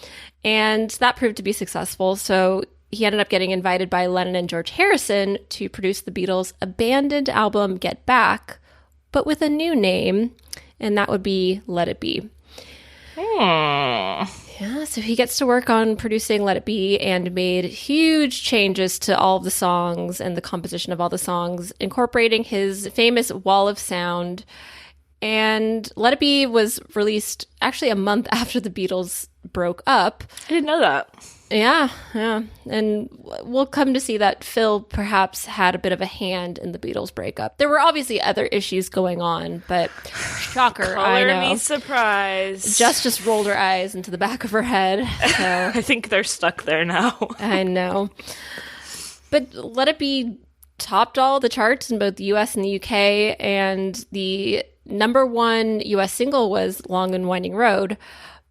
Speaker 2: and that proved to be successful. So he ended up getting invited by Lennon and George Harrison to produce the Beatles' abandoned album Get Back, but with a new name, and that would be Let It Be. Yeah, so he gets to work on producing Let It Be and made huge changes to all of the songs and the composition of all the songs, incorporating his famous wall of sound. And Let It Be was released actually a month after the Beatles broke up.
Speaker 1: I didn't know that.
Speaker 2: Yeah. And we'll come to see that Phil perhaps had a bit of a hand in the Beatles breakup. There were obviously other issues going on, but shocker, I know.
Speaker 1: Color me surprised.
Speaker 2: Jess just rolled her eyes into the back of her head. So.
Speaker 1: I think they're stuck there now.
Speaker 2: I know. But Let It Be topped all the charts in both the US and the UK, and the #1 US single was Long and Winding Road.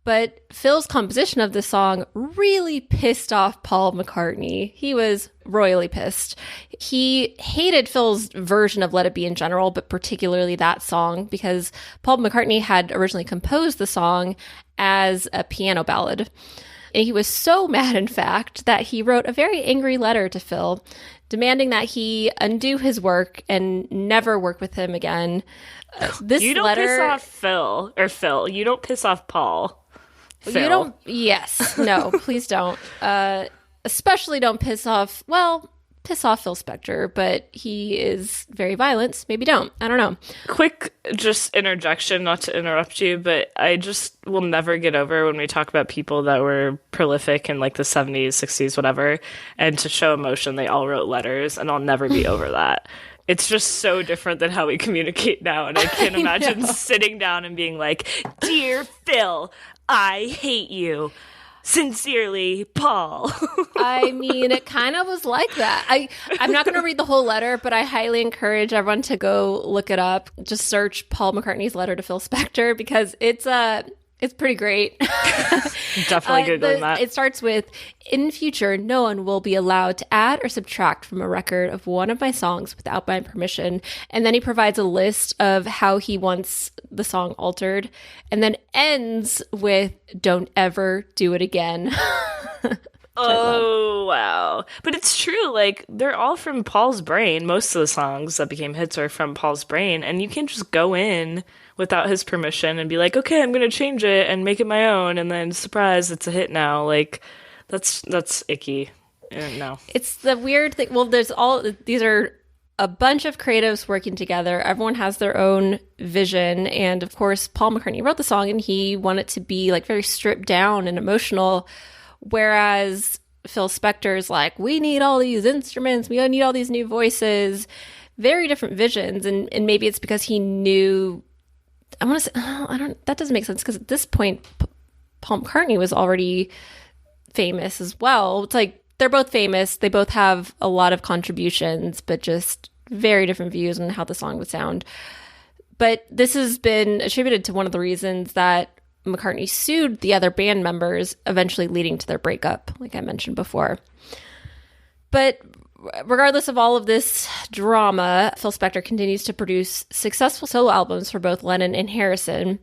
Speaker 2: But Phil's composition of the song really pissed off Paul McCartney. He was royally pissed. He hated Phil's version of Let It Be in general, but particularly that song, because Paul McCartney had originally composed the song as a piano ballad. And he was so mad, in fact, that he wrote a very angry letter to Phil, demanding that he undo his work and never work with him again.
Speaker 1: You don't piss off Phil. You don't piss off Paul. Phil.
Speaker 2: You don't. Yes. No, please don't. Especially don't piss off Phil Spector, but he is very violent. Maybe don't. I don't know.
Speaker 1: Quick just interjection, not to interrupt you, but I just will never get over when we talk about people that were prolific in like the 70s, 60s, whatever, and to show emotion, they all wrote letters, and I'll never be over that. It's just so different than how we communicate now, and I can't imagine sitting down and being like, "Dear Phil, I hate you. Sincerely, Paul."
Speaker 2: I mean, it kind of was like that. I'm not going to read the whole letter, but I highly encourage everyone to go look it up. Just search Paul McCartney's letter to Phil Spector, because it's pretty great.
Speaker 1: Definitely Googling that.
Speaker 2: It starts with, "In future, no one will be allowed to add or subtract from a record of one of my songs without my permission." And then he provides a list of how he wants the song altered, and then ends with, "Don't ever do it again."
Speaker 1: Oh, wow. But it's true, like, they're all from Paul's brain. Most of the songs that became hits are from Paul's brain, and you can't just go in without his permission and be like, "Okay, I'm going to change it and make it my own," and then, surprise, it's a hit now. Like, that's icky. No.
Speaker 2: It's the weird thing. Well, these are a bunch of creatives working together. Everyone has their own vision, and of course, Paul McCartney wrote the song, and he wanted it to be, like, very stripped down and emotional, whereas Phil Spector's like, "We need all these instruments, we need all these new voices." Very different visions, and maybe it's because he knew. I want to say, that doesn't make sense, because at this point, Paul McCartney was already famous as well. It's like, they're both famous, they both have a lot of contributions, but just very different views on how the song would sound. But this has been attributed to one of the reasons that McCartney sued the other band members, eventually leading to their breakup, like I mentioned before. But regardless of all of this drama, Phil Spector continues to produce successful solo albums for both Lennon and Harrison.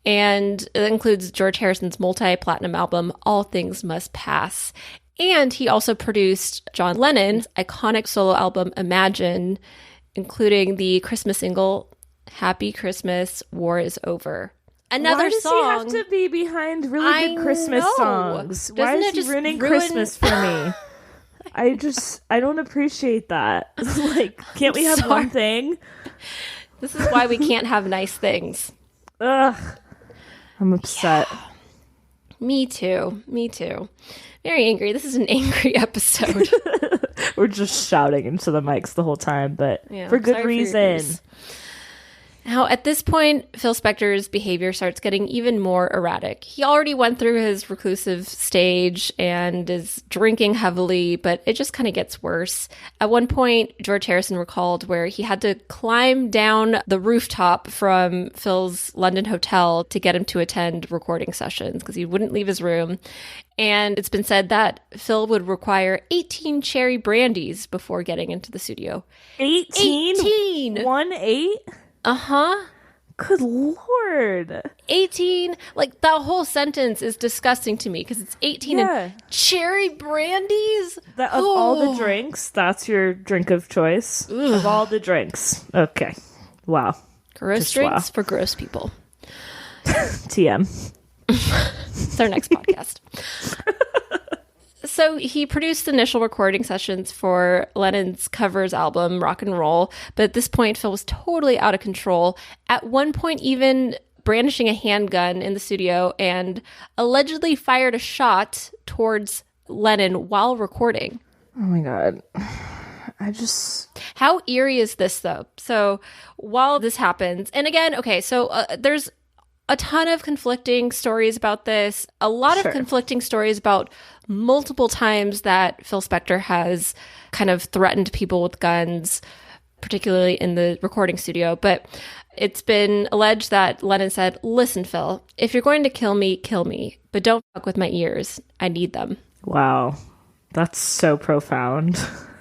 Speaker 2: And it includes George Harrison's multi-platinum album, All Things Must Pass. And he also produced John Lennon's iconic solo album, Imagine, including the Christmas single, Happy Christmas, War is Over. Another song.
Speaker 1: Why does he have to be behind really good Christmas songs? Why is he ruining Christmas for me? I don't appreciate that. Like, can't we have one thing?
Speaker 2: This is why we can't have nice things.
Speaker 1: Ugh. I'm upset.
Speaker 2: Yeah. Me too. Very angry. This is an angry episode.
Speaker 1: We're just shouting into the mics the whole time, but for good reason.
Speaker 2: Now, at this point, Phil Spector's behavior starts getting even more erratic. He already went through his reclusive stage and is drinking heavily, but it just kind of gets worse. At one point, George Harrison recalled where he had to climb down the rooftop from Phil's London hotel to get him to attend recording sessions because he wouldn't leave his room. And it's been said that Phil would require 18 cherry brandies before getting into the studio.
Speaker 1: 18? 1-8?
Speaker 2: Uh-huh.
Speaker 1: Good Lord.
Speaker 2: 18. Like, that whole sentence is disgusting to me because it's 18 and cherry brandies?
Speaker 1: Of all the drinks, that's your drink of choice? Ugh. Of all the drinks. Okay. Wow.
Speaker 2: Gross just drinks for gross people.
Speaker 1: TM.
Speaker 2: It's our next podcast. So he produced initial recording sessions for Lennon's covers album, Rock and Roll. But at this point, Phil was totally out of control. At one point, even brandishing a handgun in the studio and allegedly fired a shot towards Lennon while recording.
Speaker 1: Oh my God.
Speaker 2: How eerie is this, though? So while this happens, and again, okay, so there's a ton of conflicting stories about this, a lot of conflicting stories about multiple times that Phil Spector has kind of threatened people with guns, particularly in the recording studio. But it's been alleged that Lennon said, "Listen, Phil, if you're going to kill me, but don't fuck with my ears. I need them."
Speaker 1: Wow. That's so profound.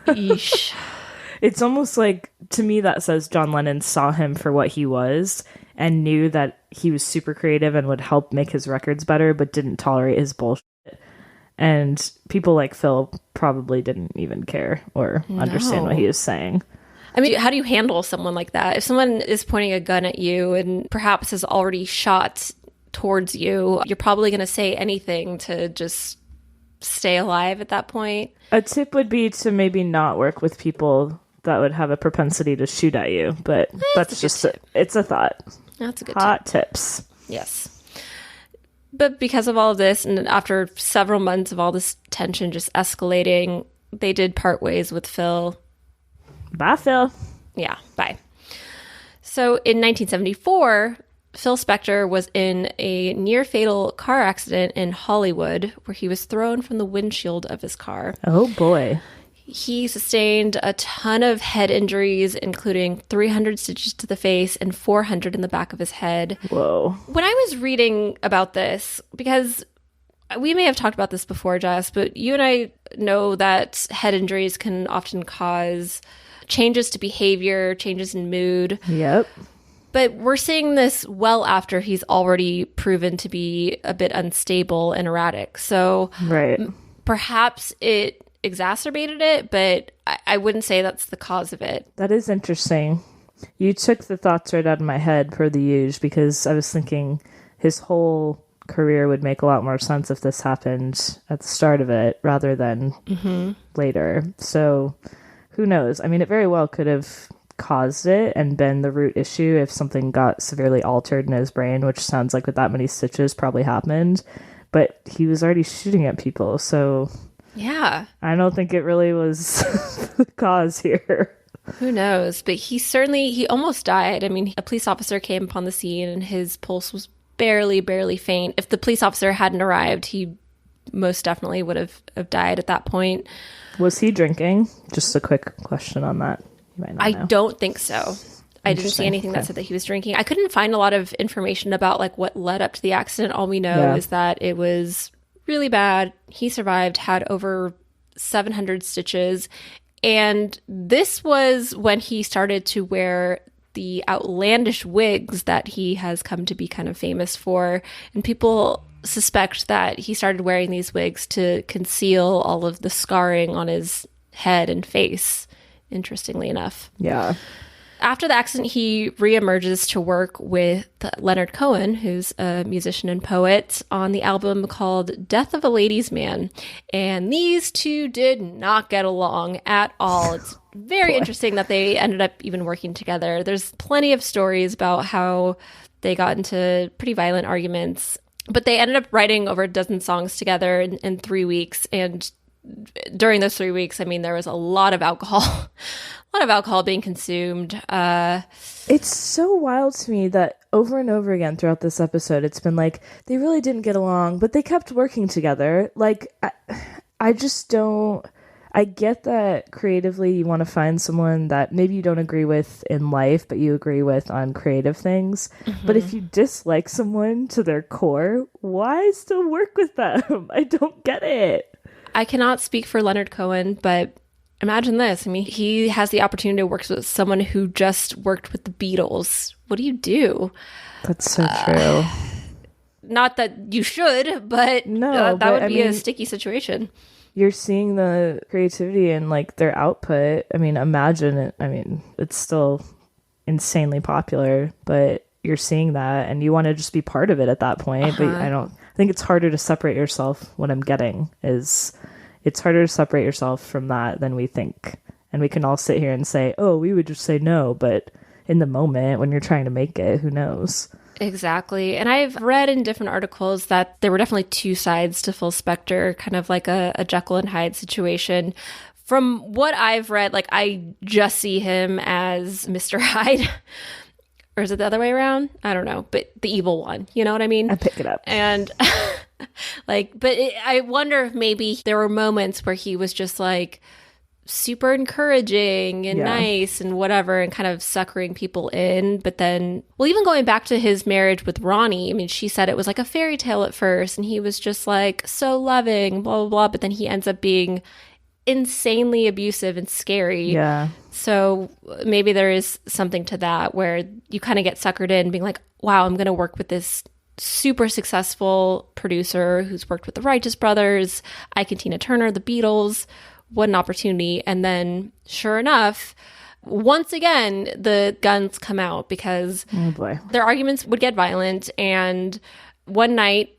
Speaker 2: Yeesh.
Speaker 1: It's almost like, to me, that says John Lennon saw him for what he was and knew that he was super creative and would help make his records better, but didn't tolerate his bullshit. And people like Phil probably didn't even care or understand what he was saying.
Speaker 2: I mean, how do you handle someone like that? If someone is pointing a gun at you and perhaps has already shot towards you, you're probably going to say anything to just stay alive at that point.
Speaker 1: A tip would be to maybe not work with people that would have a propensity to shoot at you, but that's just it's a thought.
Speaker 2: That's a good
Speaker 1: hot tips.
Speaker 2: Yes. But because of all of this, and after several months of all this tension just escalating, they did part ways with Phil.
Speaker 1: Bye, Phil.
Speaker 2: Yeah, bye. So in 1974, Phil Spector was in a near-fatal car accident in Hollywood where he was thrown from the windshield of his car.
Speaker 1: Oh, boy.
Speaker 2: He sustained a ton of head injuries, including 300 stitches to the face and 400 in the back of his head.
Speaker 1: Whoa.
Speaker 2: When I was reading about this, because we may have talked about this before, Jess, but you and I know that head injuries can often cause changes to behavior, changes in mood.
Speaker 1: Yep.
Speaker 2: But we're seeing this well after he's already proven to be a bit unstable and erratic. So perhaps it exacerbated it, but I wouldn't say that's the cause of it.
Speaker 1: That is interesting. You took the thoughts right out of my head per the usual, because I was thinking his whole career would make a lot more sense if this happened at the start of it rather than later. So who knows? I mean, it very well could have caused it and been the root issue if something got severely altered in his brain, which sounds like with that many stitches probably happened. But he was already shooting at people, so
Speaker 2: yeah,
Speaker 1: I don't think it really was the cause here.
Speaker 2: Who knows? But he almost died. I mean, a police officer came upon the scene and his pulse was barely faint. If the police officer hadn't arrived, he most definitely would have died at that point.
Speaker 1: Was he drinking? Just a quick question on that. You might not know.
Speaker 2: I don't think so. I didn't see anything that said that he was drinking. I couldn't find a lot of information about like what led up to the accident. All we know is that it was really bad. He survived, had over 700 stitches. And this was when he started to wear the outlandish wigs that he has come to be kind of famous for. And people suspect that he started wearing these wigs to conceal all of the scarring on his head and face, interestingly enough.
Speaker 3: Yeah.
Speaker 2: After the accident, he reemerges to work with Leonard Cohen, who's a musician and poet, on the album called Death of a Ladies' Man. And these two did not get along at all. It's very interesting that they ended up even working together. There's plenty of stories about how they got into pretty violent arguments, but they ended up writing over a dozen songs together in 3 weeks. And during those 3 weeks, I mean, there was a lot of alcohol. A lot of alcohol being consumed.
Speaker 3: It's so wild to me that over and over again throughout this episode, it's been like, they really didn't get along, but they kept working together. Like, I just don't... I get that creatively you want to find someone that maybe you don't agree with in life, but you agree with on creative things. Mm-hmm. But if you dislike someone to their core, why still work with them? I don't get it.
Speaker 2: I cannot speak for Leonard Cohen, but... imagine this. I mean, he has the opportunity to work with someone who just worked with the Beatles. What do you do?
Speaker 3: That's so true.
Speaker 2: Not that you should, but
Speaker 3: no,
Speaker 2: that would be a sticky situation.
Speaker 3: You're seeing the creativity and like their output. I mean, imagine it. I mean, it's still insanely popular, but you're seeing that and you want to just be part of it at that point. But I think it's harder to separate yourself. What I'm getting is... it's harder to separate yourself from that than we think. And we can all sit here and say, oh, we would just say no. But in the moment, when you're trying to make it, who knows?
Speaker 2: Exactly. And I've read in different articles that there were definitely two sides to Phil Spector, kind of like a Jekyll and Hyde situation. From what I've read, like, I just see him as Mr. Hyde. Or is it the other way around? I don't know. But the evil one. You know what I mean?
Speaker 3: I pick it up.
Speaker 2: And... I wonder if maybe there were moments where he was just like super encouraging and nice and whatever and kind of suckering people in. But then, well, even going back to his marriage with Ronnie, I mean, she said it was like a fairy tale at first and he was just like so loving, blah, blah, blah. But then he ends up being insanely abusive and scary.
Speaker 3: Yeah.
Speaker 2: So maybe there is something to that where you kind of get suckered in being like, wow, I'm going to work with this super successful producer who's worked with the Righteous Brothers, Ike and Tina Turner, the Beatles. What an opportunity. And then sure enough, once again, the guns come out because their arguments would get violent. And one night,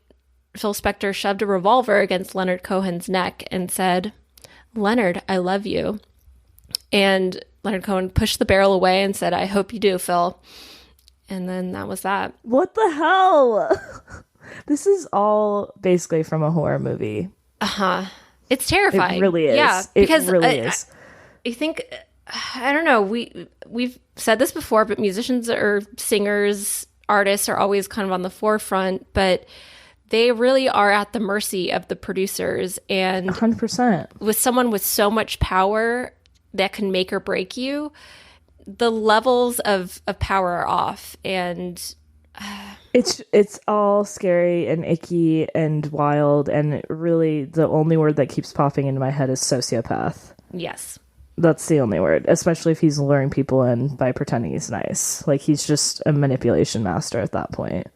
Speaker 2: Phil Spector shoved a revolver against Leonard Cohen's neck and said, "Leonard, I love you." And Leonard Cohen pushed the barrel away and said, "I hope you do, Phil." And then that was that.
Speaker 3: What the hell? This is all basically from a horror movie.
Speaker 2: It's terrifying.
Speaker 3: It really is.
Speaker 2: Yeah, because
Speaker 3: it really is.
Speaker 2: I think, I don't know, we've said this before, but musicians or singers, artists are always kind of on the forefront, but they really are at the mercy of the producers. And
Speaker 3: 100%.
Speaker 2: With someone with so much power that can make or break you, the levels of power are off, and
Speaker 3: it's all scary and icky and wild, and really the only word that keeps popping into my head is sociopath.
Speaker 2: Yes,
Speaker 3: that's the only word, especially if he's luring people in by pretending he's nice. Like, he's just a manipulation master at that point.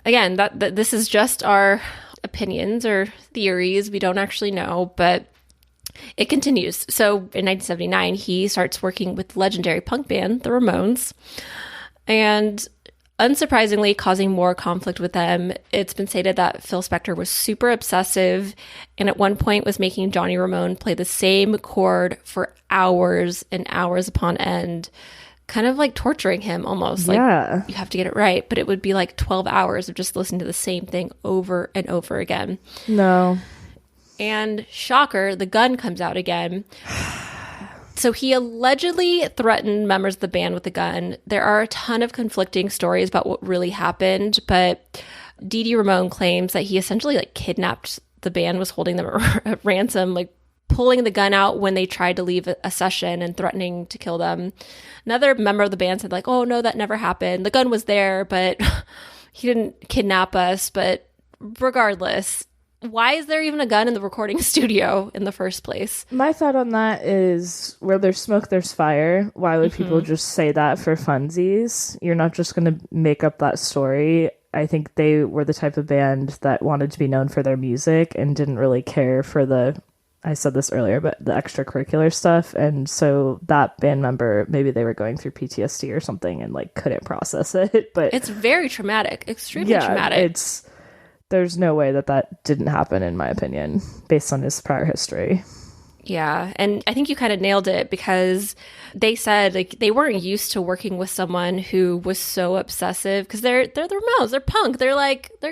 Speaker 2: Again, that this is just our opinions or theories. We don't actually know, but it continues. So in 1979, he starts working with the legendary punk band, the Ramones, and unsurprisingly causing more conflict with them. It's been stated that Phil Spector was super obsessive and at one point was making Johnny Ramone play the same chord for hours and hours upon end, kind of like torturing him almost. Like, you have to get it right. But it would be like 12 hours of just listening to the same thing over and over again.
Speaker 3: No.
Speaker 2: And shocker, the gun comes out again. So he allegedly threatened members of the band with a gun. There are a ton of conflicting stories about what really happened, but Dee Dee Ramone claims that he essentially like kidnapped the band, was holding them at ransom, like pulling the gun out when they tried to leave a session and threatening to kill them. Another member of the band said like, "Oh no, that never happened. The gun was there, but he didn't kidnap us." But regardless, why is there even a gun in the recording studio in the first place?
Speaker 3: My thought on that is, where there's smoke, there's fire. Why would people just say that for funsies? You're not just going to make up that story. I think they were the type of band that wanted to be known for their music and didn't really care for I said this earlier, but the extracurricular stuff. And so that band member, maybe they were going through PTSD or something and like couldn't process it. But
Speaker 2: it's very traumatic, extremely traumatic.
Speaker 3: There's no way that didn't happen, in my opinion, based on his prior history.
Speaker 2: Yeah, and I think you kind of nailed it, because they said like they weren't used to working with someone who was so obsessive, because they're the Ramones, they're punk, they're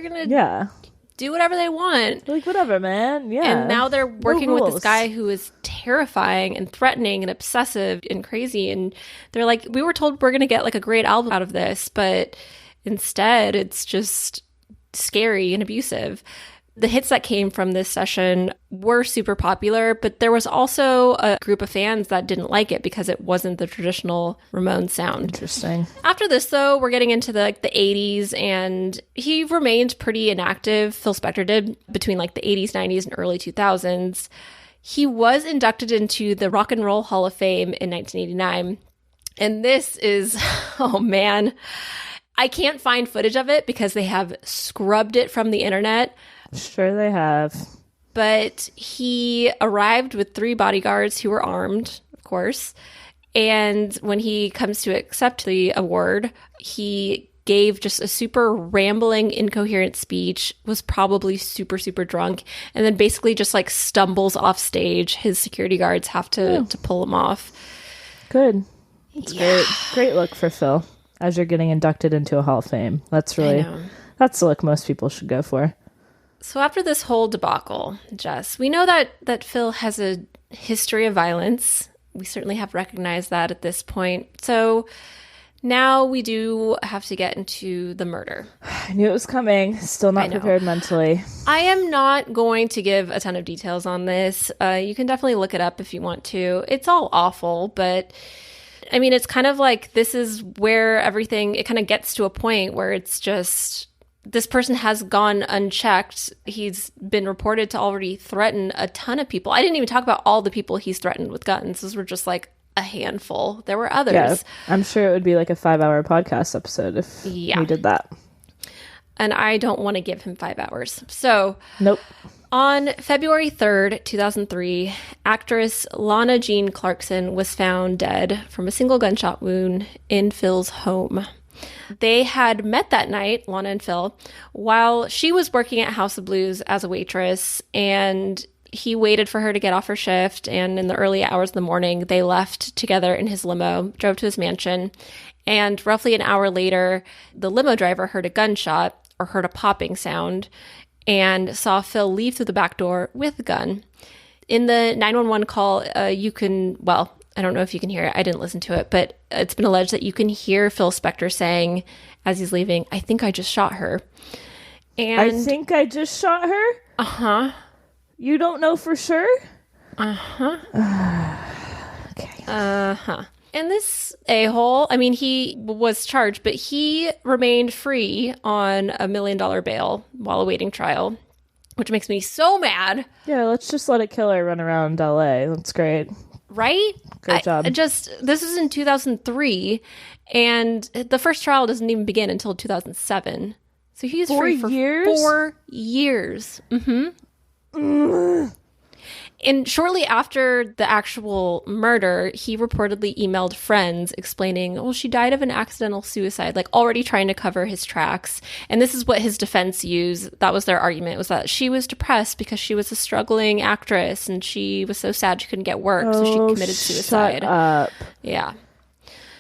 Speaker 2: gonna do whatever they want,
Speaker 3: like whatever, man. Yeah,
Speaker 2: and now they're working with this guy who is terrifying and threatening and obsessive and crazy, and they're like, we were told we're gonna get like a great album out of this, but instead it's just scary and abusive. The hits that came from this session were super popular, but there was also a group of fans that didn't like it because it wasn't the traditional Ramones sound.
Speaker 3: Interesting.
Speaker 2: After this, though, we're getting into the 80s, and he remained pretty inactive. Phil Spector did, between like the 80s, 90s, and early 2000s. He was inducted into the Rock and Roll Hall of Fame in 1989. And this is, oh man, I can't find footage of it because they have scrubbed it from the internet.
Speaker 3: Sure they have.
Speaker 2: But he arrived with 3 bodyguards who were armed, of course. And when he comes to accept the award, he gave just a super rambling, incoherent speech, was probably super, super drunk, and then basically just like stumbles off stage. His security guards have to pull him off.
Speaker 3: Good. That's great look for Phil as you're getting inducted into a Hall of Fame. That's the look most people should go for.
Speaker 2: So after this whole debacle, Jess, we know that Phil has a history of violence. We certainly have recognized that at this point. So now we do have to get into the murder.
Speaker 3: I knew it was coming. Still not prepared mentally.
Speaker 2: I am not going to give a ton of details on this. You can definitely look it up if you want to. It's all awful, but I mean, it's kind of like this is where it kind of gets to a point where it's just, this person has gone unchecked. He's been reported to already threaten a ton of people. I didn't even talk about all the people he's threatened with guns. Those were just like a handful. There were others.
Speaker 3: Yeah, I'm sure it would be like a 5-hour podcast episode if we did that.
Speaker 2: And I don't want to give him 5 hours. So,
Speaker 3: nope.
Speaker 2: On February 3rd, 2003, actress Lana Jean Clarkson was found dead from a single gunshot wound in Phil's home. They had met that night, Lana and Phil, while she was working at House of Blues as a waitress, and he waited for her to get off her shift, and in the early hours of the morning, they left together in his limo, drove to his mansion, and roughly an hour later, the limo driver heard a gunshot, or heard a popping sound, and saw Phil leave through the back door with a gun. In the 911 call, I don't know if you can hear it. I didn't listen to it, but it's been alleged that you can hear Phil Spector saying, as he's leaving, "I think I just shot her." And
Speaker 3: I think I just shot her?
Speaker 2: Uh-huh.
Speaker 3: You don't know for sure?
Speaker 2: Uh-huh.
Speaker 3: Okay.
Speaker 2: Uh-huh. And this a-hole, I mean, he was charged, but he remained free on $1 million bail while awaiting trial, which makes me so mad.
Speaker 3: Yeah, let's just let a killer run around LA. That's great.
Speaker 2: Right?
Speaker 3: Great job.
Speaker 2: This is in 2003, and the first trial doesn't even begin until 2007. So he's free for 4 years. Mm-hmm. And shortly after the actual murder, he reportedly emailed friends explaining, well, she died of an accidental suicide, like already trying to cover his tracks. And this is what his defense used. That was their argument, was that she was depressed because she was a struggling actress and she was so sad she couldn't get work, so she committed suicide.
Speaker 3: Shut up.
Speaker 2: Yeah.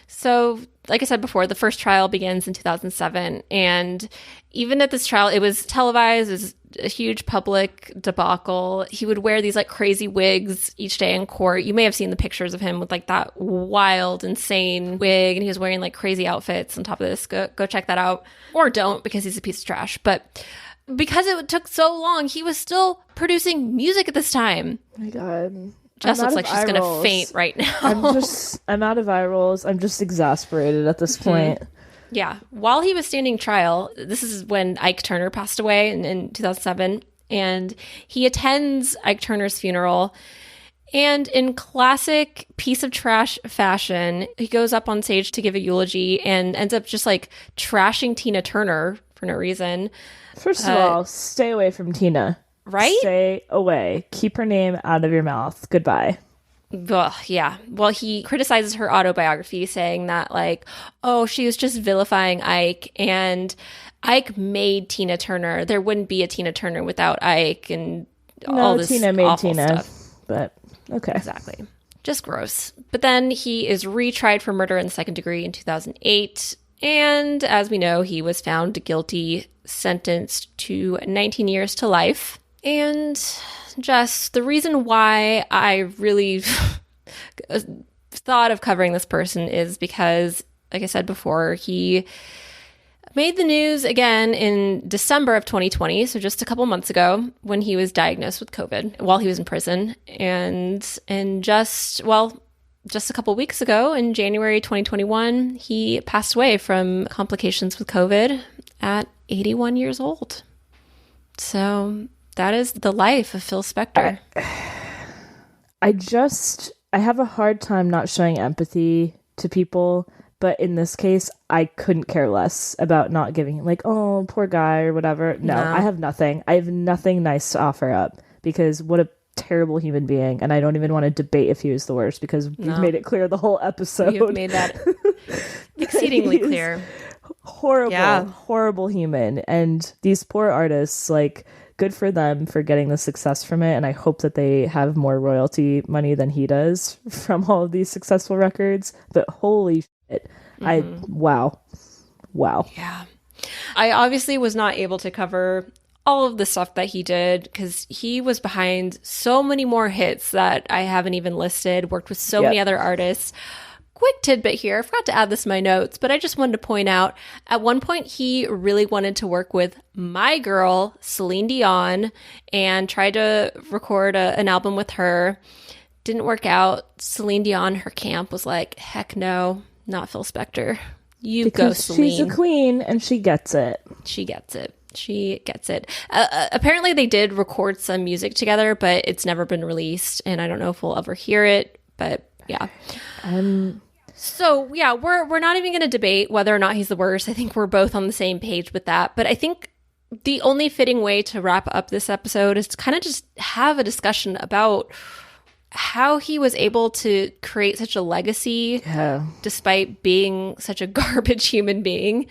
Speaker 2: So, like I said before, the first trial begins in 2007. And even at this trial, it was televised. It was a huge public debacle. He would wear these like crazy wigs each day in court. You may have seen the pictures of him with like that wild, insane wig. And he was wearing like crazy outfits on top of this. Go check that out. Or don't, because he's a piece of trash. But because it took so long, he was still producing music at this time.
Speaker 3: Oh my God.
Speaker 2: Jess looks like she's going to faint right now.
Speaker 3: I'm out of eye rolls. I'm just exasperated at this point.
Speaker 2: Yeah. While he was standing trial, this is when Ike Turner passed away in 2007. And he attends Ike Turner's funeral. And in classic piece of trash fashion, he goes up on stage to give a eulogy and ends up just like trashing Tina Turner for no reason.
Speaker 3: First of all, stay away from Tina.
Speaker 2: Right?
Speaker 3: Stay away. Keep her name out of your mouth. Goodbye.
Speaker 2: Ugh, yeah. Well, he criticizes her autobiography, saying that, like, oh, she was just vilifying Ike, and Ike made Tina Turner. There wouldn't be a Tina Turner without Ike, and all this
Speaker 3: Tina made
Speaker 2: awful
Speaker 3: Tina,
Speaker 2: stuff.
Speaker 3: but okay.
Speaker 2: Exactly. Just gross. But then he is retried for murder in the second degree in 2008, and as we know, he was found guilty, sentenced to 19 years to life. And just the reason why I really thought of covering this person is because, like I said before, he made the news again in December of 2020, so just a couple months ago, when he was diagnosed with COVID while he was in prison. And just a couple weeks ago, in January 2021, he passed away from complications with COVID at 81 years old. So that is the life of Phil Spector.
Speaker 3: I have a hard time not showing empathy to people, but in this case, I couldn't care less about not giving, like, oh, poor guy or whatever. No, I have nothing. I have nothing nice to offer up, because what a terrible human being, and I don't even want to debate if he was the worst, because we've made it clear the whole episode.
Speaker 2: You've made that exceedingly clear.
Speaker 3: Horrible human. And these poor artists, like, good for them for getting the success from it, and I hope that they have more royalty money than he does from all of these successful records. But holy shit, wow.
Speaker 2: Yeah. I obviously was not able to cover all of the stuff that he did because he was behind so many more hits that I haven't even listed, worked with so many other artists. Quick tidbit here, I forgot to add this in my notes, but I just wanted to point out, at one point he really wanted to work with my girl, Celine Dion, and tried to record an album with her. Didn't work out. Celine Dion, her camp, was like, heck no, not Phil Spector. You go, Celine.
Speaker 3: She's a queen and she gets it.
Speaker 2: She gets it. Apparently they did record some music together, but it's never been released, and I don't know if we'll ever hear it, but yeah. So yeah, we're not even going to debate whether or not he's the worst. I think we're both on the same page with that. But I think the only fitting way to wrap up this episode is to kind of just have a discussion about how he was able to create such a legacy despite being such a garbage human being.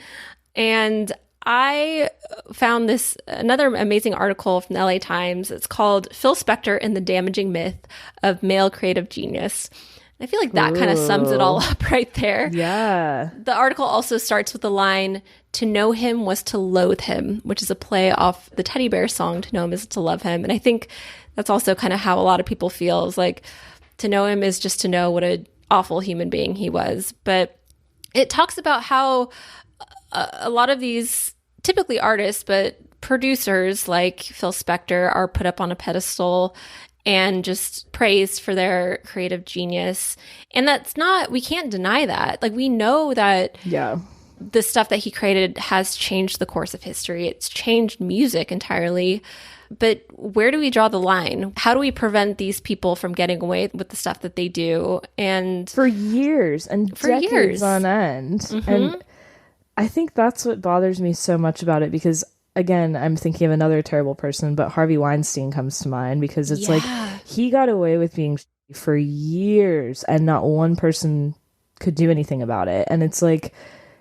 Speaker 2: And I found another amazing article from the LA Times. It's called Phil Spector and the Damaging Myth of Male Creative Genius. I feel like that kind of sums it all up right there.
Speaker 3: Yeah.
Speaker 2: The article also starts with the line, "To know him was to loathe him," which is a play off the Teddy Bear song, "To know him is to love him." And I think that's also kind of how a lot of people feel, is like, to know him is just to know what an awful human being he was. But it talks about how a lot of these, typically artists, but producers like Phil Spector, are put up on a pedestal and just praised for their creative genius. And we can't deny that. Like, we know that the stuff that he created has changed the course of history. It's changed music entirely. But where do we draw the line? How do we prevent these people from getting away with the stuff that they do? And
Speaker 3: for years and decades on end. Mm-hmm. And I think that's what bothers me so much about it, because again, I'm thinking of another terrible person, but Harvey Weinstein comes to mind, because it's like he got away with being for years and not one person could do anything about it. And it's like,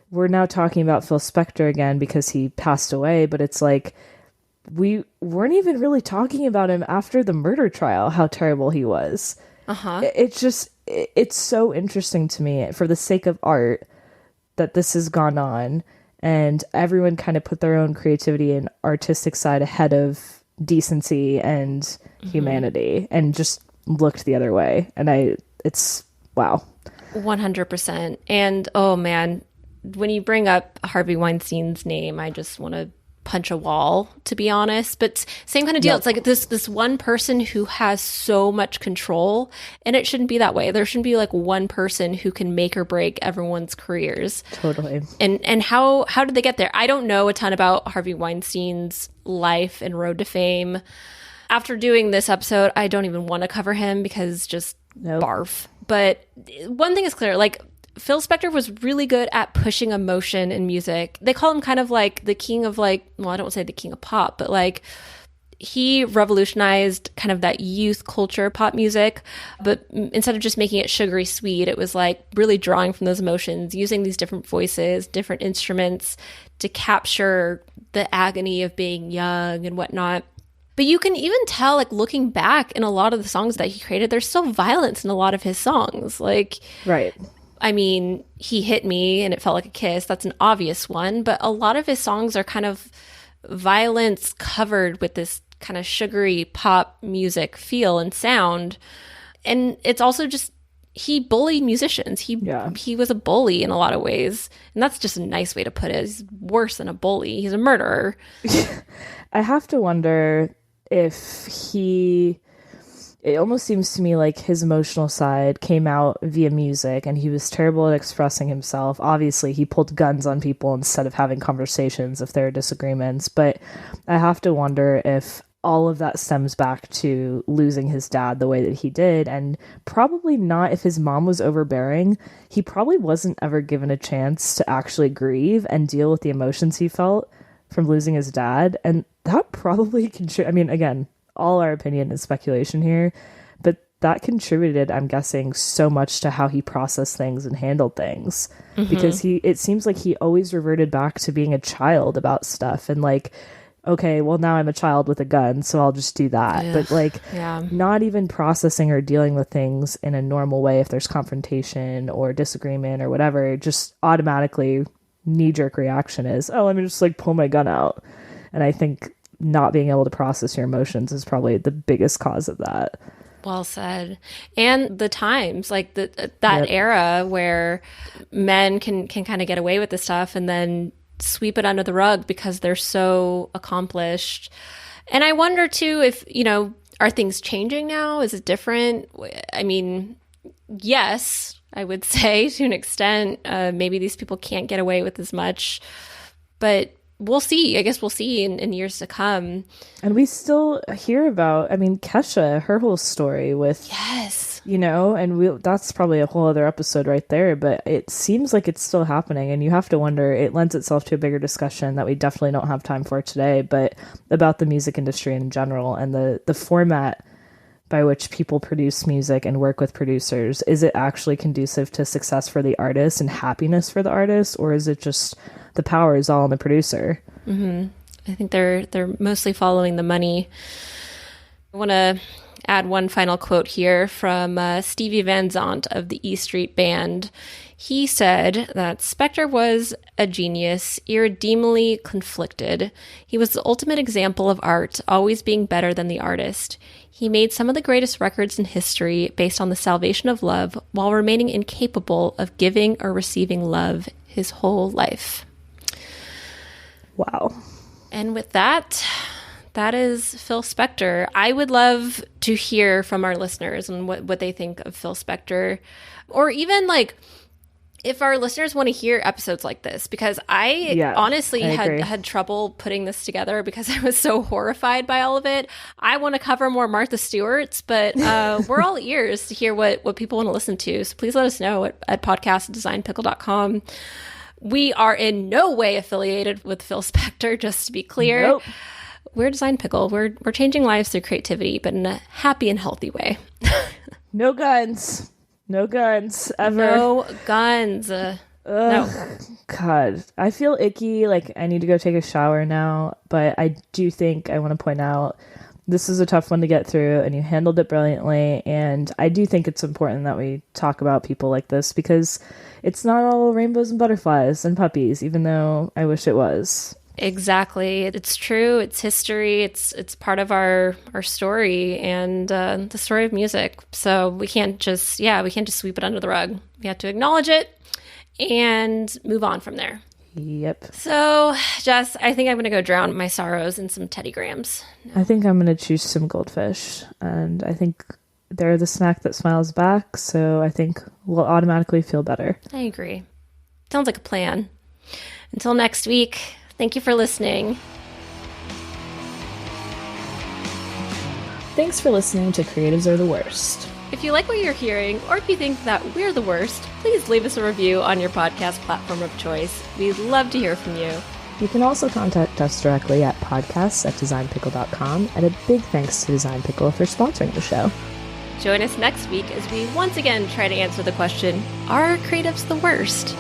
Speaker 3: we're now talking about Phil Spector again because he passed away, but it's like, we weren't even really talking about him after the murder trial, how terrible he was. It's so interesting to me, for the sake of art, that this has gone on. And everyone kind of put their own creativity and artistic side ahead of decency and humanity, and just looked the other way. And it's wow.
Speaker 2: 100%. And oh man, when you bring up Harvey Weinstein's name, I just want to punch a wall, to be honest. But same kind of deal.
Speaker 3: Yep.
Speaker 2: It's like this one person who has so much control, and it shouldn't be that way. There shouldn't be like one person who can make or break everyone's careers.
Speaker 3: Totally.
Speaker 2: And how did they get there? I don't know a ton about Harvey Weinstein's life and road to fame. After doing this episode, I don't even want to cover him because just barf. But one thing is clear, like, Phil Spector was really good at pushing emotion in music. They call him kind of like the king of, like, well, I don't want to say the king of pop, but like he revolutionized kind of that youth culture pop music. But instead of just making it sugary sweet, it was like really drawing from those emotions, using these different voices, different instruments to capture the agony of being young and whatnot. But you can even tell, like, looking back in a lot of the songs that he created, there's still violence in a lot of his songs. Like,
Speaker 3: right.
Speaker 2: I mean, He Hit Me and It Felt Like a Kiss. That's an obvious one. But a lot of his songs are kind of violence covered with this kind of sugary pop music feel and sound. And it's also just, he bullied musicians. He was a bully in a lot of ways. And that's just a nice way to put it. He's worse than a bully. He's a murderer.
Speaker 3: I have to wonder if it almost seems to me like his emotional side came out via music, and he was terrible at expressing himself. Obviously, he pulled guns on people instead of having conversations if there are disagreements. But I have to wonder if all of that stems back to losing his dad the way that he did, and probably not if his mom was overbearing. He probably wasn't ever given a chance to actually grieve and deal with the emotions he felt from losing his dad. And that probably I mean, again, all our opinion is speculation here, but that contributed, I'm guessing, so much to how he processed things and handled things. Because it seems like he always reverted back to being a child about stuff, and like, okay, well, now I'm a child with a gun, so I'll just do that. But like, not even processing or dealing with things in a normal way if there's confrontation or disagreement or whatever, just automatically knee-jerk reaction is, oh, let me just like pull my gun out. And I think not being able to process your emotions is probably the biggest cause of that.
Speaker 2: Well said. And the times, like that era where men can kind of get away with this stuff and then sweep it under the rug because they're so accomplished. And I wonder too if, are things changing now? Is it different? I mean, yes, I would say to an extent. Maybe these people can't get away with as much, but we'll see. I guess we'll see in years to come. And
Speaker 3: we still hear about, Kesha, her whole story with, and that's probably a whole other episode right there, but it seems like it's still happening. And you have to wonder, it lends itself to a bigger discussion that we definitely don't have time for today, but about the music industry in general and the format by which people produce music and work with producers. Is it actually conducive to success for the artist and happiness for the artist, or is it just the power is all on the producer?
Speaker 2: I think they're mostly following the money. I want to add one final quote here from Stevie Van Zandt of the E Street Band. He said that Spector was a genius, irredeemably conflicted. He was the ultimate example of art, always being better than the artist. He made some of the greatest records in history based on the salvation of love while remaining incapable of giving or receiving love his whole life.
Speaker 3: Wow.
Speaker 2: And with that is Phil Spector. I would love to hear from our listeners and what they think of Phil Spector, or even like if our listeners want to hear episodes like this, because I honestly had trouble putting this together because I was so horrified by all of it. I want to cover more Martha Stewart's, but we're all ears to hear what people want to listen to. So please let us know at podcast@designpickle.com. We are in no way affiliated with Phil Spector, just to be clear.
Speaker 3: Nope.
Speaker 2: We're Design Pickle. We're changing lives through creativity, but in a happy and healthy way.
Speaker 3: No guns. No guns, ever.
Speaker 2: No guns. No.
Speaker 3: God, I feel icky. Like, I need to go take a shower now. But I do think I want to point out this is a tough one to get through, and you handled it brilliantly. And I do think it's important that we talk about people like this, because it's not all rainbows and butterflies and puppies, even though I wish it was.
Speaker 2: Exactly. It's true. It's history. It's part of our story and the story of music. So we can't just sweep it under the rug. We have to acknowledge it and move on from there.
Speaker 3: Yep.
Speaker 2: So, Jess, I think I'm going to go drown my sorrows in some Teddy Grahams.
Speaker 3: I think I'm going to choose some goldfish. And I think they're the snack that smiles back. So I think we'll automatically feel better.
Speaker 2: I agree. Sounds like a plan. Until next week, thank you for listening.
Speaker 3: Thanks for listening to Creatives Are the Worst.
Speaker 2: If you like what you're hearing, or if you think that we're the worst, please leave us a review on your podcast platform of choice. We'd love to hear from you.
Speaker 3: You can also contact us directly at podcasts@designpickle.com, and a big thanks to Design Pickle for sponsoring the show.
Speaker 2: Join us next week as we once again try to answer the question, are creatives the worst?